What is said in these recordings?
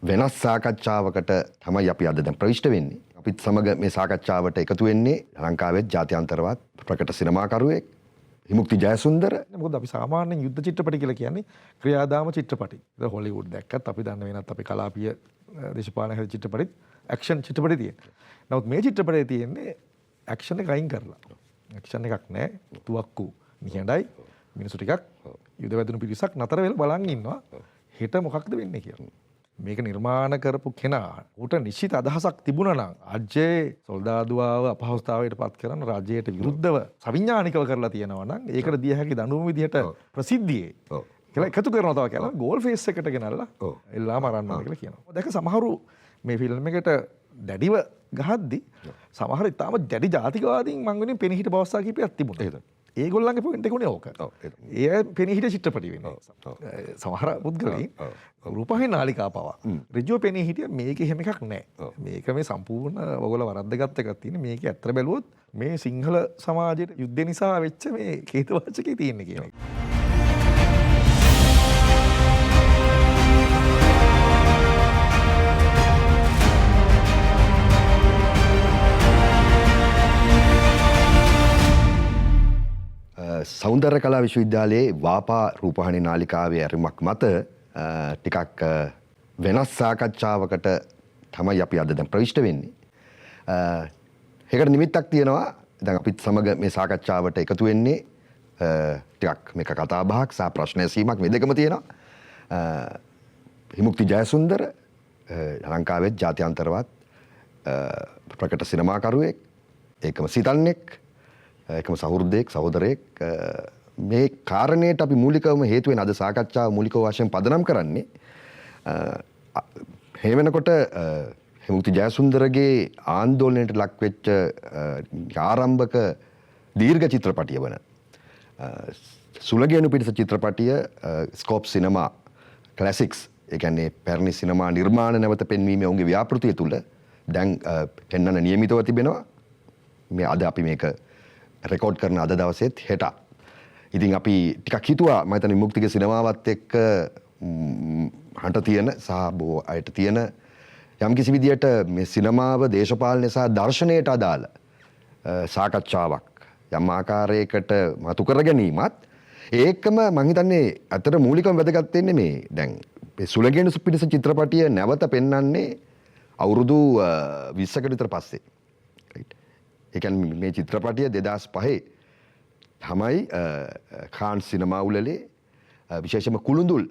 වෙනස් සාකච්ඡාවකට තමයි අපි අද දැන් ප්‍රවිෂ්ඨ වෙන්නේ. අපිත් සමග මේ සාකච්ඡාවට එකතු වෙන්නේ ලංකාවේ ජාත්‍යන්තරවත් ප්‍රකට සිනමාකරුවෙක් විමුක්ති ජයසුන්දර. මොකද අපි සාමාන්‍යයෙන් යුද්ධ චිත්‍රපටි කියලා කියන්නේ ක්‍රියාදාම චිත්‍රපටි. ඒක හොලිවුඩ් දැක්කත් අපි දන්න වෙනත් අපේ කලාපීය දේශපාලන චිත්‍රපටිත් ඇක්ෂන් චිත්‍රපටි තියෙනවා. නමුත් මේ චිත්‍රපටයේ තියෙන්නේ ඇක්ෂන් එක අයින් කරලා. ඇක්ෂන් එකක් නැහැ. තුවක්කු නිහඬයි. මිනිස්සු ටිකක් යුද වැදුණු පිරිසක් නතර වෙලා බලන් ඉන්නවා. හෙට මොකක්ද වෙන්නේ කියලා. මේක නිර්මාණ කරපු කෙනා උට නිශ්චිත අදහසක් තිබුණා නම් අජේ සොල්දාදුවාව අපහසුතාවයට පත් කරන රජයට විරුද්ධව සවිඥානිකව කරලා තියෙනවා නම් ඒකට දිය හැකි දඬුවම විදිහට ප්‍රසිද්ධියේ කියලා එකතු කරනවා තව කියලා ගෝල් ෆේස් එකට ගෙනල්ලා එල්ලාම අරන්නවා කියලා කියනවා. දැක සමහරු මේ ෆිල්ම් එකට දැඩිව ගහද්දි සමහර ඉතාලම දැඩි ජාතිකවාදීන් මං වෙනින් පෙනී හිට බවස්සා කීපයක් තිබුණා. ඒගොල්ලන්ගේ පොයින්ට් එක උනේ ඕක. ඒ පෙනී හිට චිත්‍රපටි වෙන්නේ. සමහර පුද්ගලයන් රූපහින් නාලිකා පවා ඍජුව පෙනී හිටිය මේක එහෙම එකක් නැහැ. මේක මේ සම්පූර්ණ ඔයගොල්ලෝ වරද්දගත් එකක් තියෙන. මේක ඇත්තට බැලුවොත් මේ සිංහල සමාජයේ යුද්ධ නිසා වෙච්ච මේ කේතවාචකේ තියෙන්නේ කියන එක. සෞන්දර්ය කලා විශ්වවිද්‍යාලයේ වාපා රූපවාහිනී නාලිකාවේ ඇරුමක් මත ටිකක් වෙනස් සාකච්ඡාවකට තමයි අපි අද දැන් ප්‍රවිෂ්ඨ වෙන්නේ. ඒකට නිමිත්තක් තියෙනවා. දැන් අපිත් සමග මේ සාකච්ඡාවට එකතු වෙන්නේ ටිකක් මේක කතා බහක් සහ ප්‍රශ්න ඇසීමක් මේ දෙකම තියෙනවා. විමුක්ති ජයසුන්දර ලංකාවේ ජාත්‍යන්තරවත් ප්‍රකට සිනමාකරුවෙක්, ඒකම සිතන්නෙක්, එකම සහෘදයෙක් සහෝදරයෙක්. මේ කාරණයට අපි මූලිකවම හේතු වෙන අද සාකච්ඡාව මූලික වශයෙන් පදනම් කරන්නේ එහෙම වෙනකොට විමුක්ති ජයසුන්දරගේ ආందోලනයට ලක් වෙච්ච ආරම්භක දීර්ඝ චිත්‍රපටිය වන සුලගේනු පිටිස චිත්‍රපටිය ස්කෝප් සිනමා ක්ලාසික්ස්, ඒ කියන්නේ පැරණි සිනමා නිර්මාණ නැවත පෙන්වීමේ ඔවුන්ගේ ව්‍යාපෘතිය තුල දැන් පෙන්වන්න නියමිතව තිබෙනවා. මේ අද අපි මේක රෙකෝඩ් කරන අද දවසේත් හෙට. ඉතින් අපි ටිකක් හිතුවා මම හිතන්නේ විමුක්තිගේ සිනමාවත් එක්ක හට තියෙන සහ බොහෝ අයට තියෙන යම් කිසි විදියට මේ සිනමාව දේශපාලනය සහ දර්ශනයට අදාළ සාකච්ඡාවක් යම් ආකාරයකට මතු කර ගැනීමත් ඒකම මම හිතන්නේ අතර මූලිකම වැදගත් වෙන්නේ මේ දැන් මේ සුලගේනු පිටිස චිත්‍රපටිය නැවත පෙන්වන්නේ අවුරුදු 20කට විතර පස්සේ. ඒ කියන්නේ මේ චිත්‍රපටිය 2005 තමයි කාන් සිනමා උළෙලේ විශේෂම කුළුඳුල්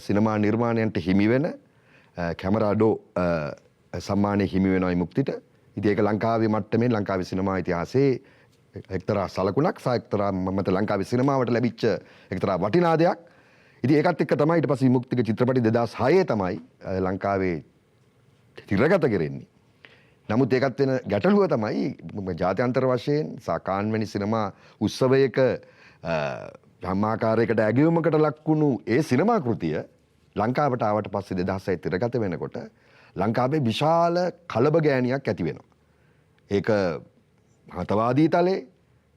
සිනමා නිර්මාණයන්ට හිමි වෙන කැමරාඩෝ සම්මානය හිමි වෙනවා විමුක්තිට. ඉතින් ඒක ලංකාවේ මට්ටමේ ලංකාවේ සිනමා ඉතිහාසයේ එක්තරා සලකුණක් සහ එක්තරා මත ලංකාවේ සිනමාවට ලැබිච්ච එක්තරා වටිනා දෙයක්. ඉතින් ඒකත් එක්ක තමයි ඊට පස්සේ විමුක්තිගේ චිත්‍රපටි 2006 තමයි ලංකාවේ තිරගත කරන්නේ. නමුත් ඒකත් වෙන ගැටලුව තමයි ජාත්‍යන්තර වශයෙන් සාකාන්වැනි සිනමා උත්සවයක ආකාරයකට ඇගයුමකට ලක්වුණු ඒ සිනමා කෘතිය ලංකාවට ආවට පස්සේ 2006 තිරගත වෙනකොට ලංකාවේ විශාල කලබගෑනියක් ඇති වෙනවා. ඒක මතවාදී තලයේ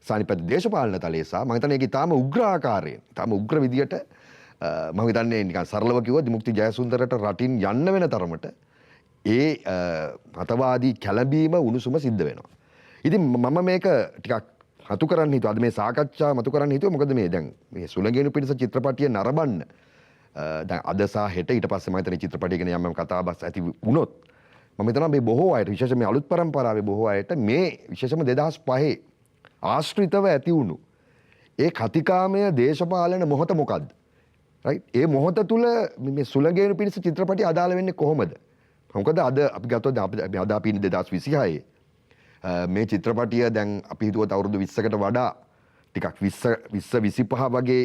සානිපත් දේශපාලන තලයේ සහ මම හිතන්නේ ඒක ඊටාම උග්‍ර ආකාරයෙන් ඊටාම උග්‍ර විදියට මම හිතන්නේ නිකන් සරලව කිව්වොත් විමුක්ති ජයසුන්දරට රටින් යන්න වෙන තරමට ඒ මතවාදී කැළඹීම උණුසුම සිද්ධ වෙනවා. ඉතින් මම මේක ටිකක් මතු කරන්න හිතුවා. අද මේ සාකච්ඡාව මතු කරන්න හිතුවා. මොකද මේ දැන් මේ සුලගේනු පිටිස චිත්‍රපටිය නරඹන්න දැන් අද සහ හෙට ඊට පස්සේ මම හිතන්නේ චිත්‍රපටිය ගැන යම් කතා බස් ඇති වුණොත් මම හිතනවා මේ බොහෝ අයට විශේෂයෙන් මේ අලුත් පරම්පරාවේ බොහෝ අයට මේ විශේෂම 2005 ආශ්‍රිතව ඇති වුණු ඒ කතිකාමය දේශපාලන මොහොත මොකද්ද? රයිට්? ඒ මොහොත තුල මේ සුලගේනු පිටිස චිත්‍රපටිය අදාළ වෙන්නේ කොහොමද? මොකද අද අපි ගත්තොත් අද අපි 2026 මේ චිත්‍රපටිය දැන් අපි හිතුවත් අවුරුදු 20කට වඩා ටිකක් 20 25 වගේ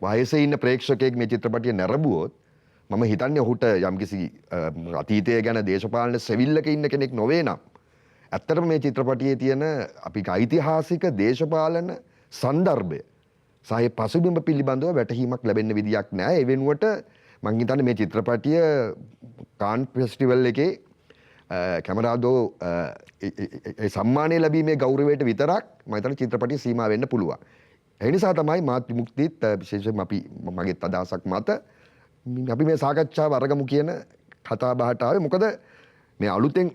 වයසේ ඉන්න ප්‍රේක්ෂකයෙක් මේ චිත්‍රපටිය නැරඹුවොත් මම හිතන්නේ ඔහුට යම්කිසි අතීතය ගැන දේශපාලන සෙවිල්ලක ඉන්න කෙනෙක් නොවේ නම් ඇත්තටම මේ චිත්‍රපටියේ තියෙන අපි ඓතිහාසික දේශපාලන සන්දර්භය සහ පසුබිම පිළිබඳව වැටහීමක් ලැබෙන්න විදියක් නැහැ. ඒ වෙනුවට මං හිතන්නේ මේ චිත්‍රපටිය කාන් ෆෙස්ටිවල් එකේ කැමරාදෝ ඒ සම්මානය ලැබීමේ ගෞරවයට විතරක් මම හිතන්නේ චිත්‍රපටිය සීමා වෙන්න පුළුවන්. ඒ නිසා තමයි මාත් විමුක්තිත් විශේෂයෙන්ම අපි මගේ අදහසක් මත අපි මේ සාකච්ඡාව අරගමු කියන කතා බහට ආවේ. මොකද මේ අලුතෙන්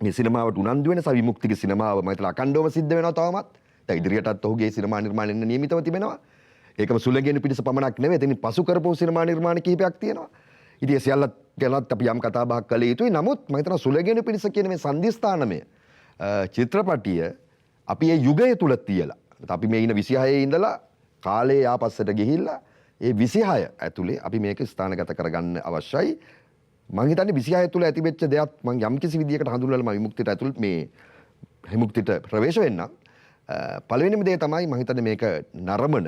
මේ සිනමාවට උනන්දු වෙන විමුක්තික සිනමාව මම හිතලා අකණ්ඩවම සිද්ධ වෙනවා තවමත්. දැන් ඉදිරියටත් ඔහුගේ සිනමා නිර්මාණ නියමිතව තිබෙනවා. ඒකම සුළඟෙනු පිණිස පමණක් නෙවෙයි. එතනින් පසු කරපු සිනමා නිර්මාණ කිහිපයක් තියෙනවා. ඉතින් ඒ සියල්ල ගැනත් අපි යම් කතා බහක් කළ යුතුයි. නමුත් මම හිතනවා සුළඟෙනු පිණිස කියන මේ සංදිස්ථානමය චිත්‍රපටිය අපි ඒ යුගය තුල තියලා. අපි මේ ඉන 26 ඉඳලා කාලේ ආපස්සට ගිහිල්ලා ඒ 26 ඇතුලේ අපි මේක ස්ථානගත කරගන්න අවශ්‍යයි. මම හිතන්නේ 26 තුල ඇතිවෙච්ච දෙයක් මම යම් කිසි විදියකට හඳුන්වලා මම විමුක්තියට ඇතුල් මේ විමුක්තියට ප්‍රවේශ වෙන්නම්. පළවෙනිම දේ තමයි මම හිතන්නේ මේක නරඹන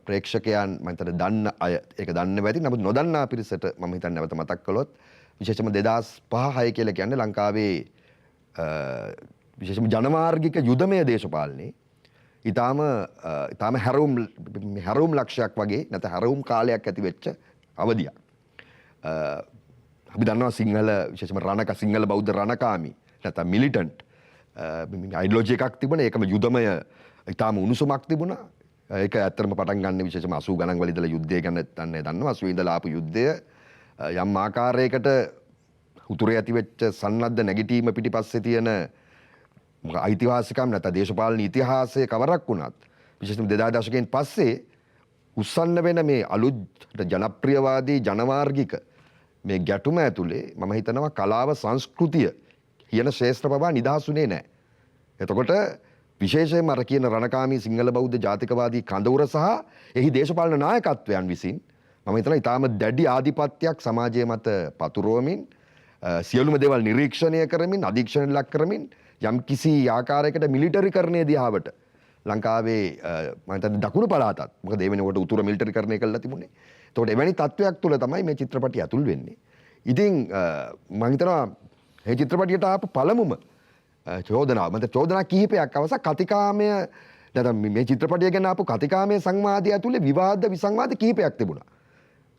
ප්‍රේක්ෂකයන් මම හිතන්නේ දන්න අය ඒක දන්න වෙති. නමුත් නොදන්නා පිරිසට මම හිතන්නේ නැවත මතක් කළොත් විශේෂයෙන්ම 2005-6 කියලා කියන්නේ ලංකාවේ විශේෂයෙන්ම ජනමාර්ගික යුදමය දේශපාලනේ ඊටාම හැරවුම් ලක්ෂයක් වගේ නැත්නම් හැරවුම් කාලයක් ඇති වෙච්ච අවධියක්. අපි දන්නවා සිංහල විශේෂයෙන්ම රණක සිංහල බෞද්ධ රණකාමී නැත්නම් මිලිටන්ට් අයිඩියොලොජි එකක් තිබුණා. ඒකම යුදමය ඊටාම උණුසුමක් තිබුණා. ඒක ඇත්තටම පටන් ගන්න විශේෂයෙන්ම 80 ගණන් වල ඉඳලා යුද්ධය ගැන දන්නවා. 80 ඉඳලා ආපු යුද්ධය යම් ආකාරයකට උතුරේ ඇති වෙච්ච සන්නද්ධ නැගිටීම පිටිපස්සේ තියෙන ඓතිහාසිකම් නැත්නම් දේශපාලන ඉතිහාසයේ කවරක් වුණත් විශේෂයෙන්ම 2000 දශකයෙන් පස්සේ උස්සන්න වෙන මේ අලුත් ජනප්‍රියවාදී ජනමාර්ගික මේ ගැටුම ඇතුලේ මම හිතනවා කලාව සංස්කෘතිය කියන ශේෂ්ත්‍ර පවා නිදහසුනේ නැහැ. එතකොට විශේෂයෙන්ම අර කියන රණකාමී සිංහල බෞද්ධ ජාතිකවාදී කඳවුර සහ එහි දේශපාලන නායකත්වයන් විසින් මම හිතනවා ඊටාම දැඩි ආධිපත්‍යයක් සමාජයේ මත පතුරවමින් සියලුම දේවල් නිරීක්ෂණය කරමින් අධීක්ෂණයට ලක් කරමින් යම් කිසි ආකාරයකට මිලිටරිකරණය දිහාවට ලංකාවේ මම හිතන්නේ දකුණු පළාතත් මොකද ඒ වෙනකොට උතුර මිලිටරිකරණය කළා තිබුණේ. එතකොට එවැනි තත්වයක් තුළ තමයි මේ චිත්‍රපටිය ඇතුල් වෙන්නේ. ඉතින් මම හිතනවා මේ චිත්‍රපටියට ආපු පළමුම චෝදනාව මත චෝදනා කිහිපයක් අවසක් කතිකාමය නැත්නම් මේ චිත්‍රපටිය ගැන ආපු කතිකාමය සංවාදය ඇතුලේ විවාද විසංවාද කිහිපයක් තිබුණා.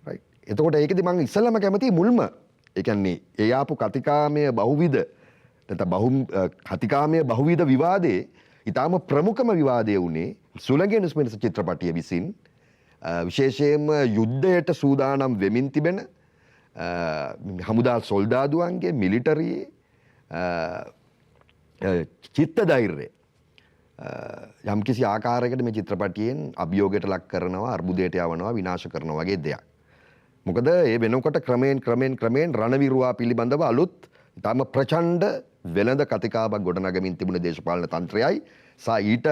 රයිට්. එතකොට ඒකෙදි මම ඉස්සෙල්ලාම කැමති මුල්ම ඒ කියන්නේ ඒ ආපු කතිකාමය බහුවිධ නැත්නම් කතිකාමය බහුවිධ විවාදයේ ඊටාම ප්‍රමුඛම විවාදය වුණේ සුළඟෙනු පිණිස චිත්‍රපටිය විසින් විශේෂයෙන්ම යුද්ධයට සූදානම් වෙමින් තිබෙන හමුදා සොල්දාදුවන්ගේ මිලිටරි චිත්ත ධෛර්යය යම් කිසි ආකාරයකට මේ චිත්‍රපටියෙන් අභියෝගයට ලක් කරනවා, අර්බුදයට යවනවා, විනාශ කරනවා වගේ දෙයක්. මොකද ඒ වෙනකොට ක්‍රමෙන් රණවිරුවා පිළිබඳව අලුත් ඊටම ප්‍රචණ්ඩ වෙළඳ කතිකාවක් ගොඩනගමින් තිබුණ දේශපාලන තන්ත්‍රයයි සහ ඊට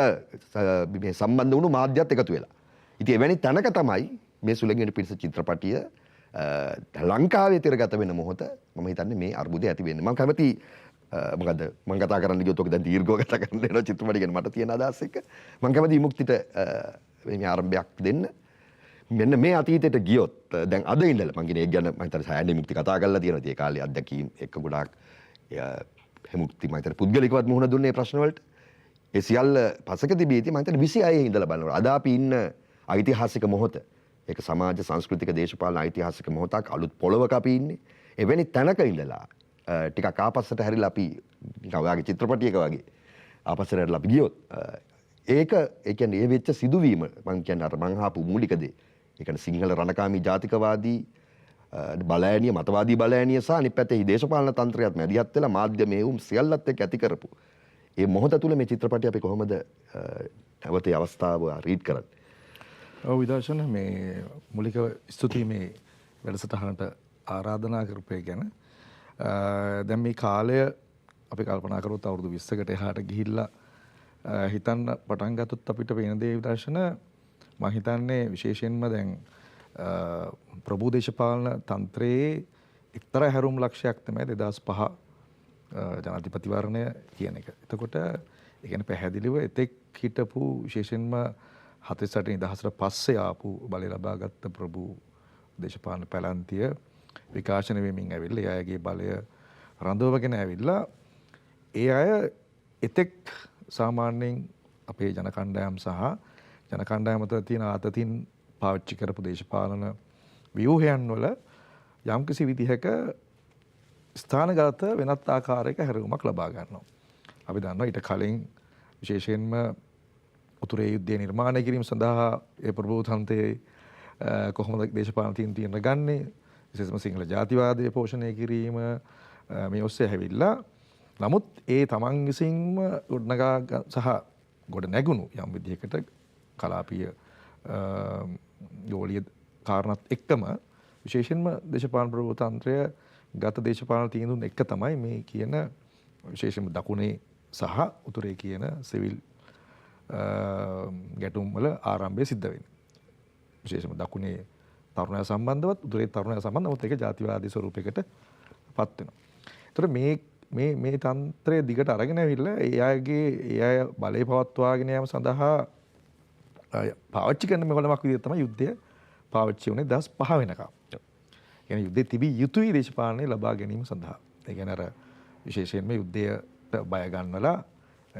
මේ සම්බන්ධ වුණු මාධ්‍යත් එකතු වෙලා. ඉතින් එවැනි තැනක තමයි මේ සුළඟෙනු පිණිස චිත්‍රපටිය ලංකාවේ තිරගත වෙන මොහොත මම හිතන්නේ මේ අර්බුදය ඇති වෙන්නේ. මම කැමති මොකද මම කතා කරන්න ගියොත් ඔක දැන් දීර්ඝව කතා කරන්න වෙනවා චිත්‍රපටිය ගැන මට තියෙන අදහස් එක. මම කැමති විමුක්තිට මේ ආරම්භයක් දෙන්න. මෙන්න මේ අතීතයට ගියොත් දැන් අද ඉඳලා මම කියන්නේ ඒක ගැන මම හිතන්නේ සෑහෙන විමුක්ති කතා කරලා තියෙනවා. ඒ කාලේ අත්දැකීම් එක්ක ගොඩාක් විමුක්ති මම හිතන්නේ පුද්ගලිකවත් මුහුණ දුන්නේ ප්‍රශ්න වලට. ඒ සියල්ල පසක තිබීදී මම හිතන්නේ 26 ඉඳලා බලනවා. අද අපි ඉන්න ඓතිහාසික මොහොත ඒක සමාජ සංස්කෘතික දේශපාලන ඓතිහාසික මොහොතක් අලුත් පොළවක අපි ඉන්නේ. එවැනි තැනක ඉඳලා ටිකක් ආපස්සට හැරිලා අපි නිකන් ඔයාගේ චිත්‍රපටියක වගේ ආපස්සට හැරිලා අපි ගියොත් ඒක ඒ කියන්නේ ඒ වෙච්ච සිදුවීම මම කියන්නේ අර මං ආපු මූලික දේ. ඒ කියන්නේ සිංහල රණකාමී ජාතිකවාදී බලෑනිය මතවාදී බලෑනිය සහ අනිත් පැත්තේ දේශපාලන තන්ත්‍රයත් මැදිහත් වෙලා මාධ්‍ය මෙහෙයුම් සියල්ලත් එක්ක ඇති කරපු. මේ මොහොත තුල මේ චිත්‍රපටිය අපි කොහොමද නැවතේ අවස්ථාව රීඩ් කරන්නේ? ඔව් විදර්ශන මේ මූලික ස්තුතියි මේ වැඩසටහනට ආරාධනා කරපේ ගැන. දැන් මේ කාලය අපි කල්පනා කරොත් අවුරුදු 20කට එහාට ගිහිල්ලා හිතන්න පටන් ගත්තොත් අපිට වෙන දේ විදර්ශන මම හිතන්නේ විශේෂයෙන්ම දැන් ප්‍රභූ දේශපාලන තන්ත්‍රයේ එක්තරා හැරුම් ලක්ෂයක් තමයි 2005 ජනාධිපතිවරණය කියන එක. එතකොට ඒ කියන්නේ පැහැදිලිව එතෙක් හිටපු විශේෂයෙන්ම 48 නිදහසට පස්සේ ආපු බලය ලබාගත් ප්‍රභූ දේශපාලන පැලැන්තිය විකාශන වෙමින් ඇවිල්ලා ඒ අයගේ බලය රඳවගෙන ඇවිල්ලා ඒ අය එතෙක් සාමාන්‍යයෙන් අපේ ජන කණ්ඩායම් සහ ජන කණ්ඩායම අතර තියෙන ආතතින් පාවිච්චි කරපු දේශපාලන ව්‍යුහයන් වල යම්කිසි විදිහක ස්ථානගත වෙනත් ආකාරයක හැරවුමක් ලබා ගන්නවා. අපි දන්නවා ඊට කලින් විශේෂයෙන්ම උතුරේ යුද්ධය නිර්මාණය කිරීම සඳහා ඒ ප්‍රභූ තන්ත්‍රයේ කොහොමද දේශපාලන තීන්දුව ගන්නේ, විශේෂයෙන්ම සිංහල ජාතිවාදය පෝෂණය කිරීම මේ ඔස්සේ හැවිල්ලා. නමුත් ඒ තමන් විසින්ම ගොඩනගා සහ ගොඩ නැගුණු යම් විදිහකට කලාපීය ගෝලීය කාරණාත් එක්කම විශේෂයෙන්ම දේශපාලන ප්‍රභූතන්ත්‍රය ගත දේශපාලන තීන්දුවන් එක්ක තමයි මේ කියන විශේෂයෙන්ම දකුණේ සහ උතුරේ කියන සිවිල් ගැටුම් වල ආරම්භය සිද්ධ වෙන්නේ. විශේෂයෙන්ම දකුණේ තරුණයා සම්බන්ධවත් උතුරේ තරුණයා සම්බන්ධවත් ඒක ජාතිවාදී ස්වරූපයකට පත් වෙනවා. ඒතර මේ තන්ත්‍රය දිගට අරගෙන ඇවිල්ලා ඒ අය බලය පවත්වාගෙන යාම සඳහා පාවිච්චි කරන මෙවලමක් විදිහට තමයි යුද්ධය පාවිච්චි වුණේ 2005 වෙනකම්. කියන්නේ යුද්ධය තිබී යුතුයි දේශපාලනය ලබා ගැනීම සඳහා. ඒ කියන්නේ අර විශේෂයෙන්ම යුද්ධයට බය ගන්නවලා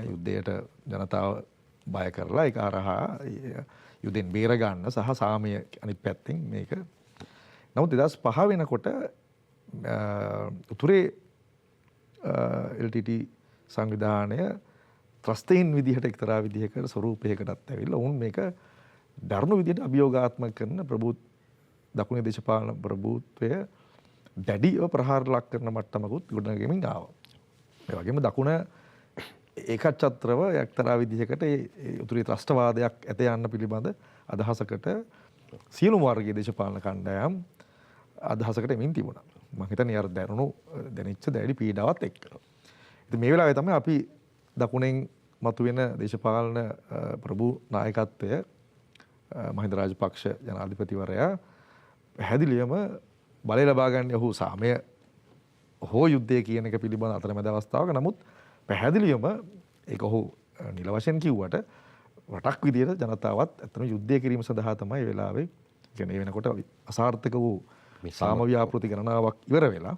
යුද්ධයට ජනතාව බය කරලා ඒක හරහා යුද්ධෙන් බේර ගන්න සහ සාමය අනිත් පැත්තෙන් මේක. නමුත් 2005 වෙනකොට උතුරේ LTT සංවිධානය ත්‍රස්තයින් විදිහට එක්තරා විදිහකට ස්වරූපයකටත් ඇවිල්ලා උන් මේක ධර්ම විදිහට අභියෝගාත්මක කරන දකුණේ දේශපාලන ප්‍රභූත්වය දැඩිව ප්‍රහාර ලක් කරන මට්ටමකුත් ගොඩනගමින් ආවා. ඒ වගේම දකුණ ඒකච්ඡත්‍රව එක්තරා විදිහකට උතුරේ ත්‍රස්තවාදයක් ඇත යන්න පිළිබඳ අදහසකට සියලුම වර්ගයේ දේශපාලන කණ්ඩායම් අදහසකට එමින් තිබුණා. මම හිතන්නේ අර දැනෙච්ච දැඩි පීඩාවත් එක්ක. ඉතින් මේ වෙලාවේ තමයි අපි දකුණෙන් මතුවෙන දේශපාලන ප්‍රභූ නායකත්වය මහින්ද රාජපක්ෂ ජනාධිපතිවරයා පැහැදිලිවම බලය ලබා ගන්න ඔහු සාමය හෝ යුද්ධය කියන එක පිළිබඳ අතරමැද අවස්ථාවක. නමුත් පැහැදිලිවම ඒක ඔහු නිල වශයෙන් කිව්වට රටක් විදියට ජනතාවත් ඇත්තම යුද්ධය කිරීම සඳහා තමයි මේ වෙලාවේ කියන්නේ වෙනකොට අසාර්ථක වූ සාම ව්‍යාපෘති ගණනාවක් ඉවර වෙලා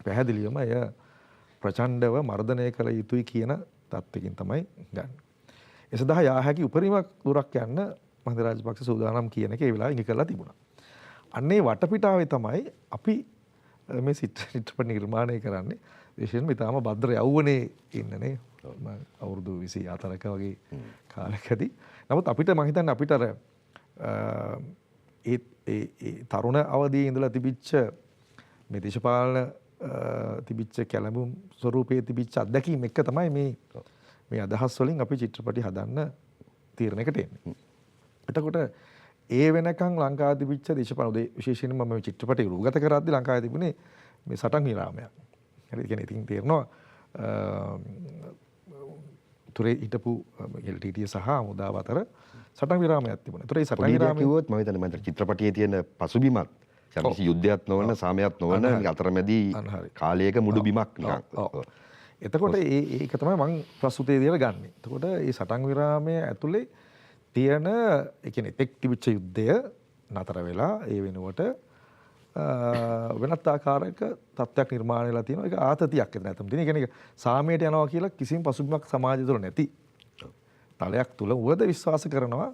පැහැදිලිවම එය ප්‍රචණ්ඩව මර්ධනය කළ යුතුයි කියන තත්ත්වකින් තමයි ගන්න. ඒ සඳහා යා හැකි උපරිම දුරක් යන්න මහින්ද රාජපක්ෂ සූදානම් කියන එක ඒ වෙලාවේ ඉඟි කරලා තිබුණා. අන්නේ වටපිටාවේ තමයි අපි මේ චිත්‍රපට නිර්මාණය කරන්නේ. විශේෂයෙන්ම ඊටාම භද්‍ර යෞවනේ ඉන්නනේ අවුරුදු 24ක වගේ කාලයකදී. නමුත් අපිට මම හිතන්නේ අපිට අර ඒ තරුණ අවදියේ ඉඳලා තිබිච්ච මේ දේශපාලන තිබිච්ච කැළඹුම් ස්වරූපයේ තිබිච්ච අත්දැකීම් එක තමයි මේ අදහස් වලින් අපි චිත්‍රපටි හදන්න තීරණයකට එන්නේ. එතකොට ඒ වෙනකන් ලංකාවේ තිබිච්ච දේශපාලන විශේෂයෙන්ම මම මේ චිත්‍රපටි රූපගත කරද්දී ලංකාවේ තිබුණේ මේ සටන් විරාමයක්. හරි කියන්නේ ඉතින් තේරෙනවා තුරේ හිටපු LTT සහ හමුදාව අතර සටන් විරාමයක් තිබුණා. ඒතර ඒ සටන් විරාමය කිව්වොත් මම හිතන්නේ මම චිත්‍රපටියේ තියෙන පසුබිමත් යම්කිසි යුද්ධයක් නොවන සාමයක් නොවන අතරමැදි කාලයක මුඩු බිමක් නිකන්. එතකොට ඒක තමයි මම ප්‍රස්තුතයේ දිහා ගන්නෙ. එතකොට මේ සටන් විරාමයේ ඇතුලේ තියෙන ඒ කියන්නේ එක් තිබිච්ච යුද්ධය නතර වෙලා ඒ වෙනුවට වෙනත් ආකාරයක තත්ත්වයක් නිර්මාණය වෙලා තියෙනවා. ඒක ආතතියක් එතන නැතම් තියෙන. ඒ කියන්නේ සාමයට යනවා කියලා කිසිම පසුබිමක් සමාජය තුළ නැති තලයක් තුල උවද විශ්වාස කරනවා.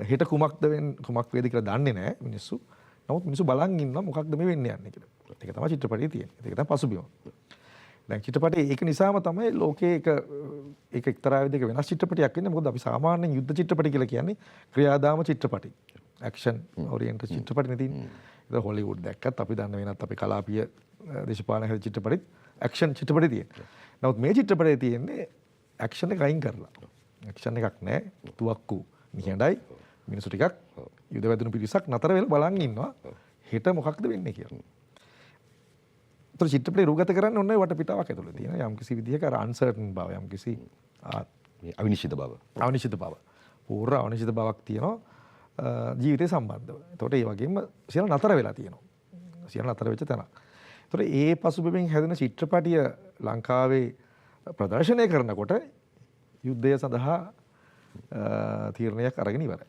හෙට කුමක් වේද කියලා දන්නේ නැහැ මිනිස්සු. නමුත් මිනිස්සු බලන් ඉන්නවා මොකක්ද මේ වෙන්නේ යන්නේ කියලා. ඒක තමයි චිත්‍රපටයේ තියෙන්නේ. ඒක තමයි පසුබිම. දැන් චිත්‍රපටයේ ඒක නිසාම තමයි ලෝකයේ ඒක එක්තරා විදිහක වෙනස් චිත්‍රපටයක් වෙන්නේ. මොකද අපි සාමාන්‍යයෙන් යුද්ධ චිත්‍රපටි කියලා කියන්නේ ක්‍රියාදාම චිත්‍රපටි. ඇක්ෂන් ඔරියන්ටඩ් චිත්‍රපටි නෙතින්. ඒක හොලිවුඩ් දැක්කත් අපි දන්න වෙනත් අපේ කලාපීය දේශපාලන හැද චිත්‍රපටිත් ඇක්ෂන් චිත්‍රපටි තියෙනවා. නමුත් මේ චිත්‍රපටයේ තියෙන්නේ ඇක්ෂන් එක අයින් කරලා. ඇක්ෂන් එකක් නැහැ. තුවක්කු නිහඬයි. මිනිස්සු ටිකක් යුද වැදුණු පිරිසක් නතර වෙලා බලන් ඉන්නවා. හෙට මොකක්ද වෙන්නේ කියලා. ඒතර චිත්‍රපටය රූපගත කරන්නේ ඔන්න වටපිටාවක් ඇතුළේ තියෙන යම්කිසි විදිහක අන්සර්ටන් බව යම්කිසි අවිනිශ්චිත බව. පූර්ව අවිනිශ්චිත බවක් තියෙනවා ජීවිතය සම්බන්ධව. ඒතකොට ඒ වගේම සියල්ල නතර වෙලා තියෙනවා. සියල්ල නතර වෙච්ච තැනක්. ඒතකොට ඒ පසුබිමින් හැදෙන චිත්‍රපටිය ලංකාවේ ප්‍රදර්ශනය කරනකොට යුද්ධය සඳහා තීරණයක් අරගෙන ඉවරයි.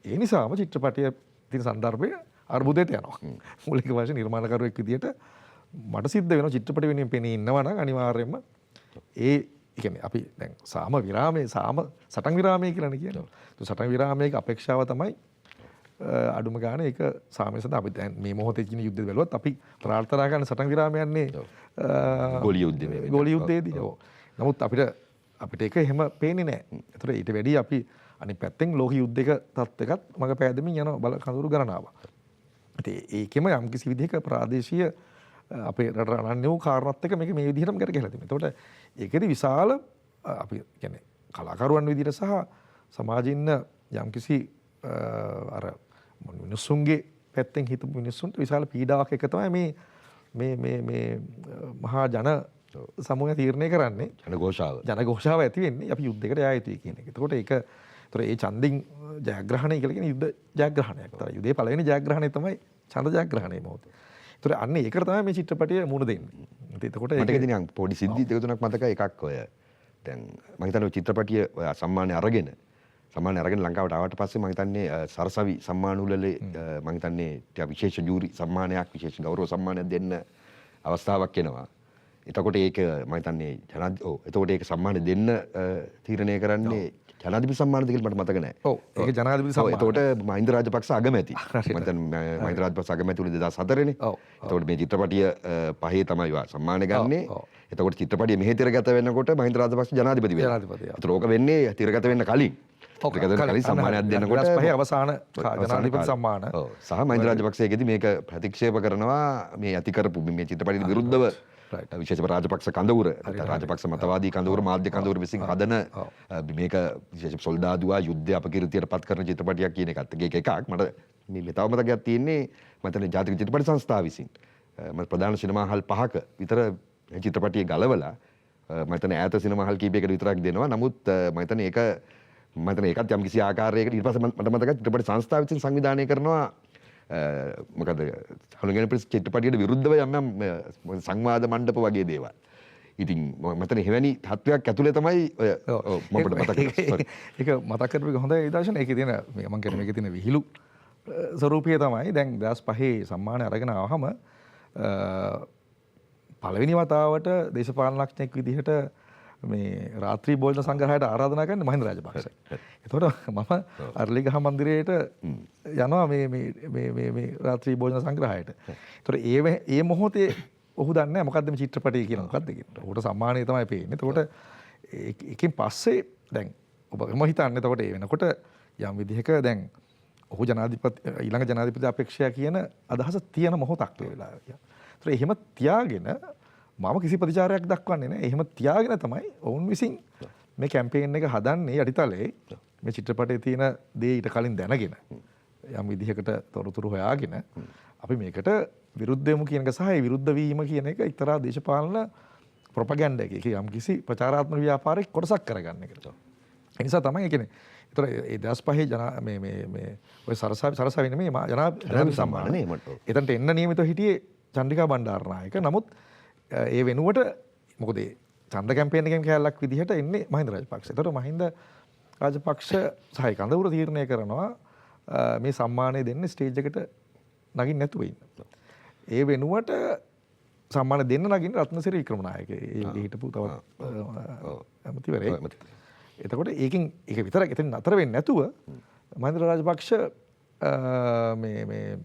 ඒ නිසාම චිත්‍රපටිය තියෙන සන්දර්භය අර්බුදයට යනවා. මූලික වශයෙන් නිර්මාණකරුවෙක් විදියට මට සිද්ධ වෙනවා චිත්‍රපටි වෙනුවෙන් පෙනී ඉන්නවා නම් අනිවාර්යයෙන්ම ඒ කියන්නේ අපි දැන් සාම විරාමයේ සටන් විරාමයේ කියලානේ කියනවා. ඒ සටන් විරාමයේ අපේක්ෂාව තමයි අඩුම ගානේ ඒක සාමය සඳහා අපි දැන් මේ මොහොතේ කියන යුද්ධය බැලුවත් අපි ප්‍රාර්ථනා කරන සටන් විරාමයන්නේ ගෝලීය යුද්ධයේදී. නමුත් අපිට ඒක එහෙම පේන්නේ නැහැ. ඒතර ඊට වැඩි අපි අනිත් පැත්තෙන් ලෝක යුද්ධයක තත්ත්වයකත් මග පෑදමින් යන බල කඳවුරු ගණනාවක්. ඉතින් ඒකෙම යම් කිසි විදිහක ප්‍රාදේශීය අපේ රට අනන්‍ය වූ කාරණාත් එක්ක මේක මේ විදිහටම කරගහලා තිබෙනවා. ඒතකොට ඒකෙදි විශාල අපි කියන්නේ කලාකරුවන් විදිහට සහ සමාජයේ ඉන්න යම් කිසි අර මිනිස්සුන්ගේ පැත්තෙන් හිතපු මිනිස්සුන්ට විශාල පීඩාවක් එක තමයි මේ මහා ජන සමූහය තීරණය කරන්නේ ජනഘോഷාව ඇති වෙන්නේ අපි යුද්ධයකට යා යුතුයි කියන එක. එතකොට ඒ ඡන්දින් ජයග්‍රහණය කියලා කියන්නේ යුද්ධ ජයග්‍රහණයක්. තමයි යුද්ධයේ පළවෙනි ජයග්‍රහණය තමයි ඡන්ද ජයග්‍රහණය මොහොතේ. ඒතකොට අන්න ඒකට තමයි මේ චිත්‍රපටය මුණ දෙන්නේ. එතකොට මට ඉතින් පොඩි සිද්ධි දෙක තුනක් මතකයි. එකක් ඔය දැන් මම හිතන්නේ චිත්‍රපටිය ඔය සම්මානය අරගෙන ලංකාවට ආවට පස්සේ මම හිතන්නේ සරසවි සම්මාන උළෙලේ මම හිතන්නේ විශේෂ ජූරි සම්මානයක් විශේෂ ගෞරව සම්මානයක් දෙන්න අවස්ථාවක් එනවා. එතකොට ඒක මම හිතන්නේ එතකොට ඒක සම්මාන දෙන්න තීරණය කරන්නේ ජනාධිපති සම්මානද කියලා මට මතක නැහැ. ඔව් ඒක ජනාධිපති සම්මාන. එතකොට මහින්ද රාජපක්ෂ අගමැති. මම හිතන්නේ මහින්ද රාජපක්ෂ අගමැති උනේ 2004 නේ. එතකොට මේ චිත්‍රපටිය පහේ තමයි සම්මාන ගන්නේ. එතකොට චිත්‍රපටිය මෙහෙ තිරගත වෙනකොට මහින්ද රාජපක්ෂ ජනාධිපති වෙනවා. ඒතර ඕක වෙන්නේ තිරගත වෙන්න කලින්. කලින් සම්මානයක් දෙනකොට පහේ අවසාන ජනාධිපති සම්මාන. සහ මහින්ද රාජපක්ෂයේදී මේක ප්‍රතික්ෂේප කරනවා මේ ඇති කරපු මේ චිත්‍රපටියට විරුද්ධව විශේෂම රාජපක්ෂ කඳවුර රාජපක්ෂ මතවාදී කඳවුර මාධ්‍ය කඳවුර විසින් හදන මේක විශේෂ සොල්දාදුවා යුද්ධය අපකීර්තියට පත් කරන චිත්‍රපටියක් කියන එකත් එකක් මට මේ තව මතකයක් තියෙන්නේ මම හිතන්නේ ජාතික චිත්‍රපට සංස්ථාව විසින් මම ප්‍රධාන සිනමා හල් 5ක විතර චිත්‍රපටිය ගලවලා මම හිතන්නේ ඈත සිනමා හල් කීපයකට විතරක් දෙනවා. නමුත් මම හිතන්නේ ඒකත් යම් කිසි ආකාරයකට ඊට පස්සේ මට මතකයි චිත්‍රපට සංස්ථාව විසින් සංවිධානය කරනවා මොකද හලුගෙන පිළිස් චිත්‍රපටියට විරුද්ධව යම් සංවාද මණ්ඩප වගේ දේවල්. ඉතින් මම හිතන්නේ එවැනි තත්වයක් ඇතුලේ තමයි මම මතක ඒක මතක් කරපු එක හොඳයි දර්ශන. ඒකේ තියෙන මම කියන්නේ මේකේ තියෙන විහිළු ස්වරූපය තමයි දැන් 2005 සම්මානය අරගෙන ආවහම පළවෙනි වතාවට දේශපාලනඥයෙක් විදිහට මේ රාත්‍රී භෝජන සංග්‍රහයට ආරාධනා කරන්නේ මහින්ද රාජපක්ෂ. එතකොට මම අරලිගහ මන්දිරයට යනවා මේ රාත්‍රී භෝජන සංග්‍රහයට. එතකොට ඒ මොහොතේ ඔහු දන්නේ නැහැ මොකද්ද මේ චිත්‍රපටය කියන මොකද්ද කියලා. ඔහුට සම්මානය තමයි පේන්නේ. එතකොට ඒකෙන් පස්සේ දැන් ඔබම හිතන්නේ එතකොට ඒ වෙනකොට යම් විදිහක දැන් ඔහු ඊළඟ ජනාධිපති අපේක්ෂා කියන අදහස තියෙන මොහොතක් ඒ වෙලාවේ. ඒතර එහෙම තියාගෙන මම කිසි ප්‍රතිචාරයක් දක්වන්නේ නැහැ. එහෙම තියාගෙන තමයි ඔවුන් විසින් මේ කැම්පේන් එක හදන්නේ යටිතලේ මේ චිත්‍රපටයේ තියෙන දේ ඊට කලින් දැනගෙන යම් විදිහකට තොරතුරු හොයාගෙන අපි මේකට විරුද්ධ වෙමු කියන එක සහ ඒ විරුද්ධ වීම කියන එක එක්තරා දේශපාලන ප්‍රොපගැන්ඩා එකක යම් කිසි ප්‍රචාරාත්මක ව්‍යාපාරයක කොටසක් කරගන්න එක. ඒ නිසා තමයි ඒ කියන්නේ ඒතර ඒ 2005 මේ ඔය සරසවි නෙමෙයි ජනාධිපති සම්මානනේ මට. එතනට එන්න නියමිතව හිටියේ චන්ද්‍රිකා බණ්ඩාරනායක. නමුත් ඒ වෙනුවට මොකද ඡන්ද කැම්පේන් එකෙන් කැලලක් විදිහට එන්නේ මහින්ද රාජපක්ෂ. ඒතර මහින්ද රාජපක්ෂ සහයි කඳවුර තීරණය කරනවා මේ සම්මානය දෙන්නේ ස්ටේජ් එකට නගින්න නැතුව ඉන්න. ඒ වෙනුවට සම්මාන දෙන්න නගින්න රත්නසිරි වික්‍රමනායක. ඒ හිටපු තවත් ඇමතිවරයෙක්. එතකොට ඒකෙන් ඒක විතරක් එතන නතර වෙන්නේ නැතුව මහින්ද රාජපක්ෂ මේ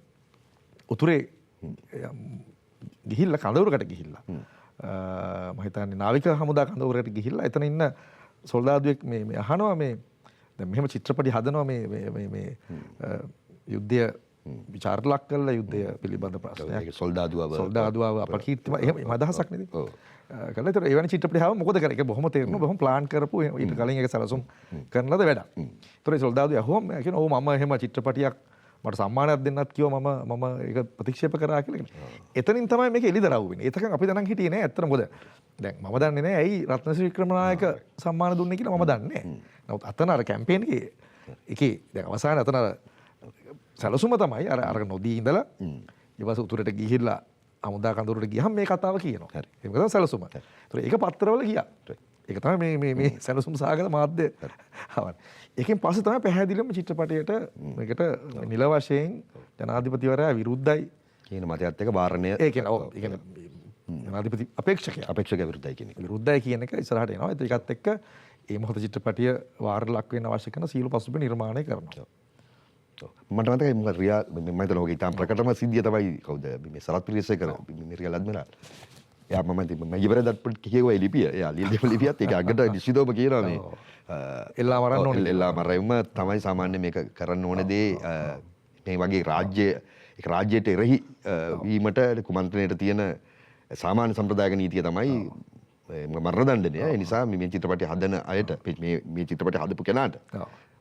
උතුරේ ගිහිල්ලා කඳවුරකට ගිහිල්ලා මම හිතන්නේ නාවික හමුදා කඳවුරකට ගිහිල්ලා එතන ඉන්න සොල්දාදුවෙක් මේ අහනවා මේ දැන් මෙහෙම චිත්‍රපටි හදනවා මේ යුද්ධය විචාරට ලක් කරලා යුද්ධය පිළිබඳ ප්‍රශ්නයක් සොල්දාදුවව අපකීර්තිම එහෙම අදහසක් නේද? ඔව්. කළා. ඒතර එවැනි චිත්‍රපටි ආවම මොකද කරන්නේ? ඒක බොහොම තේරෙනවා. බොහොම ප්ලාන් කරපු ඊට කලින් ඒක සැලසුම් කරන ලද වැඩක්. ඒතර ඒ සොල්දාදුව අහුවම කියනවා ඔව් මම එහෙම චිත්‍රපටියක් මට සම්මානයක් දෙන්නත් කිව්වා මම ඒක ප්‍රතික්ෂේප කරා කියලා කියනවා. එතනින් තමයි මේක එළිදරව් වෙන්නේ. ඒතකන් අපි දැනන් හිටියේ නෑ ඇත්තට මොකද දැන් මම දන්නේ නෑ ඇයි රත්නශ්‍රී වික්‍රමනායක සම්මාන දුන්නේ කියලා මම දන්නේ නෑ. නමුත් අතන අර කැම්පේන් එකේ දැන් අවසානයේ අතන අර සැලසුම තමයි අර නොදී ඉඳලා ඊපස්සේ උතුරට ගිහිල්ලා හමුදා කඳවුරට ගියහම මේ කතාව කියනවා. හරි. ඒක තමයි සැලසුම. ඒතර ඒක පත්‍රවල ගියා. ඒක තමයි මේ සැලසුම් සාගත මාධ්‍ය ආවනේ. ඒකෙන් පස්සේ තමයි පැහැදිලිවම චිත්‍රපටයට මේකට නිල වශයෙන් ජනාධිපතිවරයා විරුද්ධයි කියන මතයත් එක වාරණය ඒ කියන්නේ ඔව් ඒ කියන්නේ ජනාධිපති අපේක්ෂකයා විරුද්ධයි කියන එක. විරුද්ධයි කියන එක ඉස්සරහට එනවා. ඒකත් එක්ක මේ මොහොත චිත්‍රපටිය වාරට ලක් වෙන්න අවශ්‍ය කරන සීල පසුබිම නිර්මාණය කරනවා. මට මතකයි මොකද රියා මම හිතන ඔගේ ඉතාම ප්‍රකටම සිද්ධිය තමයි කවුද මේ සරත් පිරිසේකර මේ රියල් අද්මිරාල්. එයා මම ඉවරදත් කියුවා ලිපිය. එයා ලියපු ලිපියත් ඒක අගට නිශ්චිතවම කියනවා මේ එල්ලා මරන්න ඕනේ. එල්ලා මරයුම තමයි සාමාන්‍ය මේක කරන්න ඕන දේ මේ වගේ රාජ්‍යයට එරෙහි වීමට කුමන්ත්‍රණයට තියෙන සාමාන්‍ය සම්ප්‍රදායක නීතිය තමයි මරණ දණ්ඩනය. ඒ නිසා මේ චිත්‍රපටය හදන අයට මේ චිත්‍රපටය හදපු කෙනාට